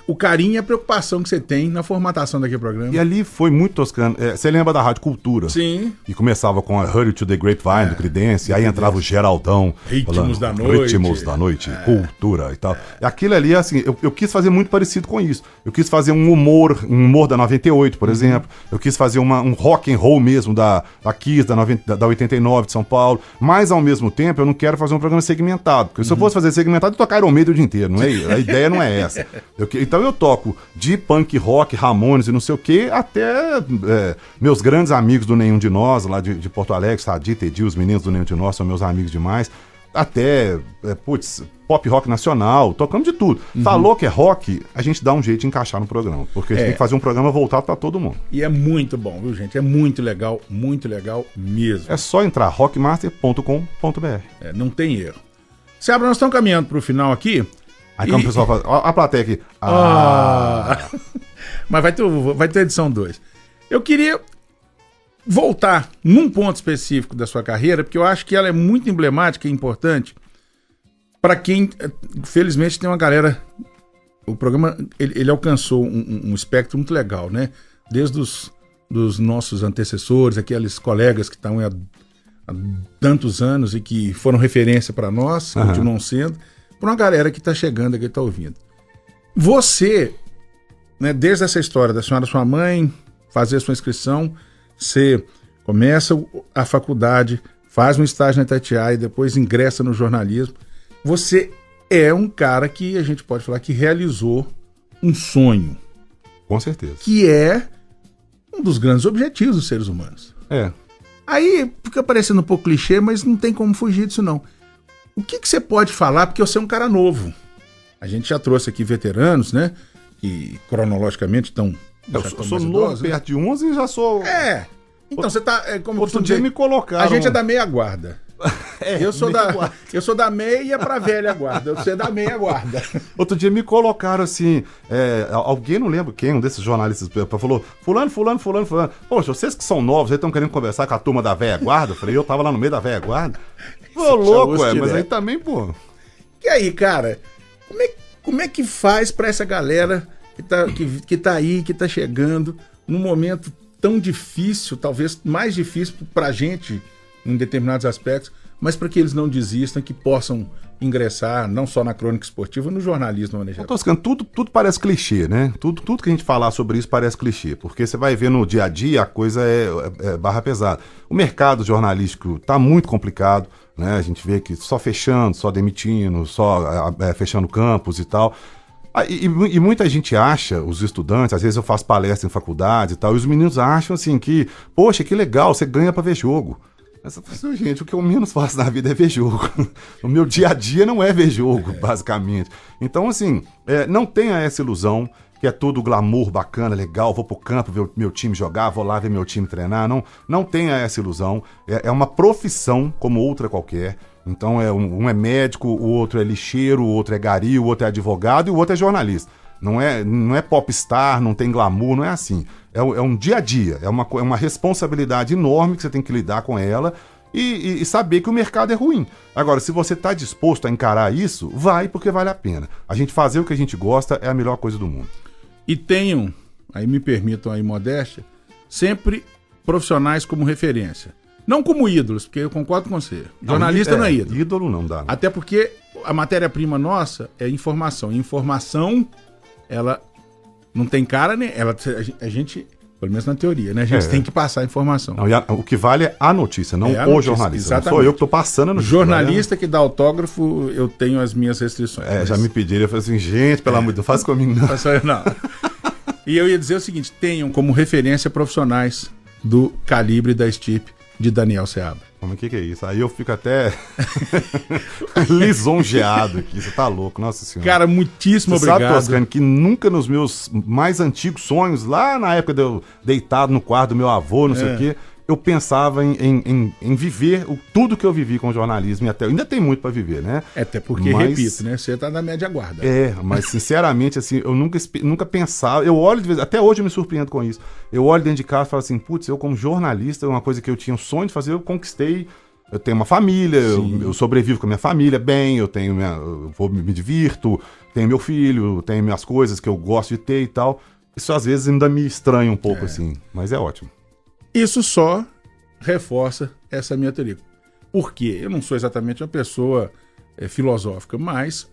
o carinho e a preocupação que você tem na formatação daquele programa. E ali foi muito toscano. Você lembra da Rádio Cultura? Sim. E começava com a Hurry to the Grapevine do Creedence, e aí entrava o Geraldão. Ritmos da Noite. Ritmos da Noite, Cultura e tal. E aquilo ali, assim, eu quis fazer muito parecido com isso. Eu quis fazer um humor da 98, por exemplo. Eu quis fazer um rock and roll mesmo da Kiss, da 89 de São Paulo. Mas, ao mesmo tempo, eu não quero fazer um programa segmentado. Porque se eu fosse fazer segmentado, eu tocar Iron Maiden o dia inteiro. Não é? A ideia não é essa. Então eu toco de punk rock, Ramones e não sei o que, até meus grandes amigos do Nenhum de Nós, lá de Porto Alegre, Sadita, Edi, os meninos do Nenhum de Nós são meus amigos demais, até, pop rock nacional, tocamos de tudo. Falou que é rock, a gente dá um jeito de encaixar no programa, porque a gente tem que fazer um programa voltado pra todo mundo. E é muito bom, viu, gente? É muito legal mesmo. É só entrar rockmaster.com.br. Não tem erro. Seabra, nós estamos caminhando pro final aqui. Aí como o pessoal faz... A plateia aqui. Mas vai ter edição 2. Eu queria voltar num ponto específico da sua carreira, porque eu acho que ela é muito emblemática e importante para quem, felizmente, tem uma galera... O programa, ele alcançou um espectro muito legal, né? Desde dos nossos antecessores, aqueles colegas que estão há tantos anos e que foram referência para nós, continuam sendo... para uma galera que está chegando aqui, que está ouvindo. Você, né, desde essa história da senhora sua mãe, fazer a sua inscrição, você começa a faculdade, faz um estágio na Itatiaia e depois ingressa no jornalismo. Você é um cara que a gente pode falar que realizou um sonho. Com certeza. Que é um dos grandes objetivos dos seres humanos. Aí fica parecendo um pouco clichê, mas não tem como fugir disso, não. O que você pode falar, porque você é um cara novo. A gente já trouxe aqui veteranos, né? Que cronologicamente estão... Eu sou novo, idosos, perto de 11 e já sou... Então você tá... como outro dia me colocaram... A gente é da meia guarda. Eu sou da meia pra velha guarda. Você é da meia guarda. Outro dia me colocaram assim... alguém, não lembro quem, um desses jornalistas falou... Fulano. Poxa, vocês que são novos, vocês estão querendo conversar com a turma da velha guarda? Eu falei, eu tava lá no meio da velha guarda. Pô, louco, mas aí também, pô... E aí, cara, como é que faz pra essa galera que tá aí, que tá chegando, num momento tão difícil, talvez mais difícil pra gente, em determinados aspectos, mas para que eles não desistam, que possam ingressar, não só na crônica esportiva, no jornalismo. Toscano, tudo parece clichê, né? Tudo que a gente falar sobre isso parece clichê, porque você vai ver no dia a dia, a coisa é barra pesada. O mercado jornalístico tá muito complicado, né? A gente vê que só fechando, só demitindo, só fechando campus e tal. E muita gente acha, os estudantes, às vezes eu faço palestra em faculdade e tal, e os meninos acham assim que, poxa, que legal, você ganha pra ver jogo. Mas, gente, o que eu menos faço na vida é ver jogo. O meu dia a dia não é ver jogo, basicamente. Então, assim, não tenha essa ilusão que é todo glamour bacana, legal, vou pro campo ver o meu time jogar, vou lá ver meu time treinar. Não tenha essa ilusão. É uma profissão como outra qualquer. Então, um é médico, o outro é lixeiro, o outro é gari, o outro é advogado e o outro é jornalista. Não é popstar, não tem glamour, não é assim. É um dia a dia, é uma responsabilidade enorme que você tem que lidar com ela e saber que o mercado é ruim. Agora, se você está disposto a encarar isso, vai porque vale a pena. A gente fazer o que a gente gosta é a melhor coisa do mundo. E tenham, aí me permitam aí modéstia, sempre profissionais como referência. Não como ídolos, porque eu concordo com você. Jornalista não é ídolo. Ídolo não dá. Não. Até porque a matéria-prima nossa é informação. E informação, ela não tem cara, né? A gente, pelo menos na teoria, né? A gente tem que passar a informação. Não, o que vale é a notícia, não a o notícia, jornalista. exatamente. Não sou eu que estou passando a notícia. Jornalista que dá autógrafo, eu tenho as minhas restrições. Já me pediram, eu falei assim, gente, pelo amor de Deus, faz comigo não. Não. E eu ia dizer o seguinte, tenham como referência profissionais do calibre da estirpe de Daniel Seabra. Como que é isso? Aí eu fico até lisonjeado aqui, você tá louco, nossa senhora. Cara, muitíssimo obrigado. Sabe, Toscano, que nunca nos meus mais antigos sonhos, lá na época de eu deitado no quarto do meu avô, não sei o quê, eu pensava em viver tudo que eu vivi com o jornalismo e ainda tem muito para viver, né? Até porque, repito, né? Você tá na média guarda. Mas sinceramente, assim, eu nunca pensava, eu olho, até hoje eu me surpreendo com isso, eu olho dentro de casa e falo assim, putz, eu como jornalista, uma coisa que eu tinha um sonho de fazer, eu conquistei, eu tenho uma família, eu sobrevivo com a minha família bem, eu vou me divirto, tenho meu filho, tenho minhas coisas que eu gosto de ter e tal, isso às vezes ainda me estranha um pouco, assim, mas é ótimo. Isso só reforça essa minha teoria. Por quê? Eu não sou exatamente uma pessoa filosófica, mas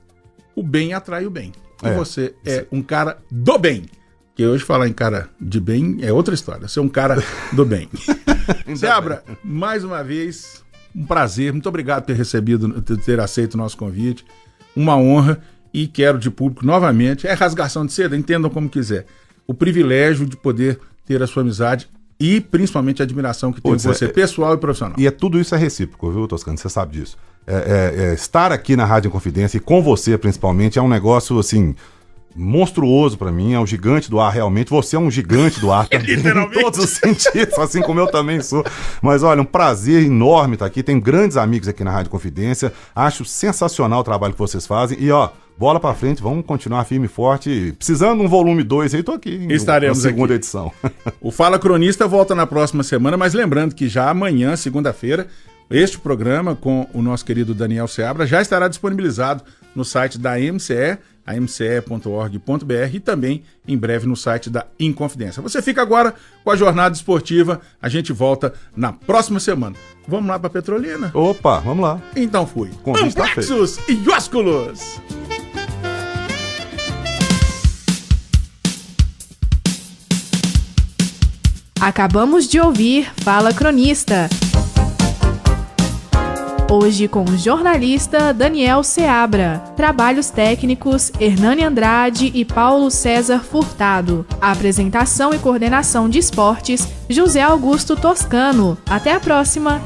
o bem atrai o bem. E você é um cara do bem. Porque hoje falar em cara de bem é outra história. Você é um cara do bem. Seabra, mais uma vez, um prazer. Muito obrigado por ter aceito o nosso convite. Uma honra. E quero de público novamente, rasgação de seda, entendam como quiser, o privilégio de poder ter a sua amizade e principalmente a admiração que tem por você, pessoal e profissional. E tudo isso é recíproco, viu, Toscano? Você sabe disso. Estar aqui na Rádio Inconfidência e com você, principalmente, é um negócio, assim, monstruoso pra mim, é um gigante do ar, realmente. Você é um gigante do ar também, literalmente. Em todos os sentidos, assim como eu também sou. Mas, olha, um prazer enorme estar aqui. Tenho grandes amigos aqui na Rádio Confidência. Acho sensacional o trabalho que vocês fazem. E, bola pra frente, vamos continuar firme e forte. Precisando de um volume 2 aí, tô aqui. Estaremos na segunda aqui. Edição. O Fala Cronista volta na próxima semana, mas lembrando que já amanhã, segunda-feira, este programa com o nosso querido Daniel Seabra já estará disponibilizado no site da MCE, amce.org.br e também em breve no site da Inconfidência. Você fica agora com a jornada esportiva, a gente volta na próxima semana. Vamos lá pra Petrolina? Opa, vamos lá. Então fui. Amplexus e Ósculos! Acabamos de ouvir Fala Cronista. Hoje com o jornalista Daniel Seabra. Trabalhos técnicos Hernani Andrade e Paulo César Furtado. Apresentação e coordenação de esportes José Augusto Toscano. Até a próxima!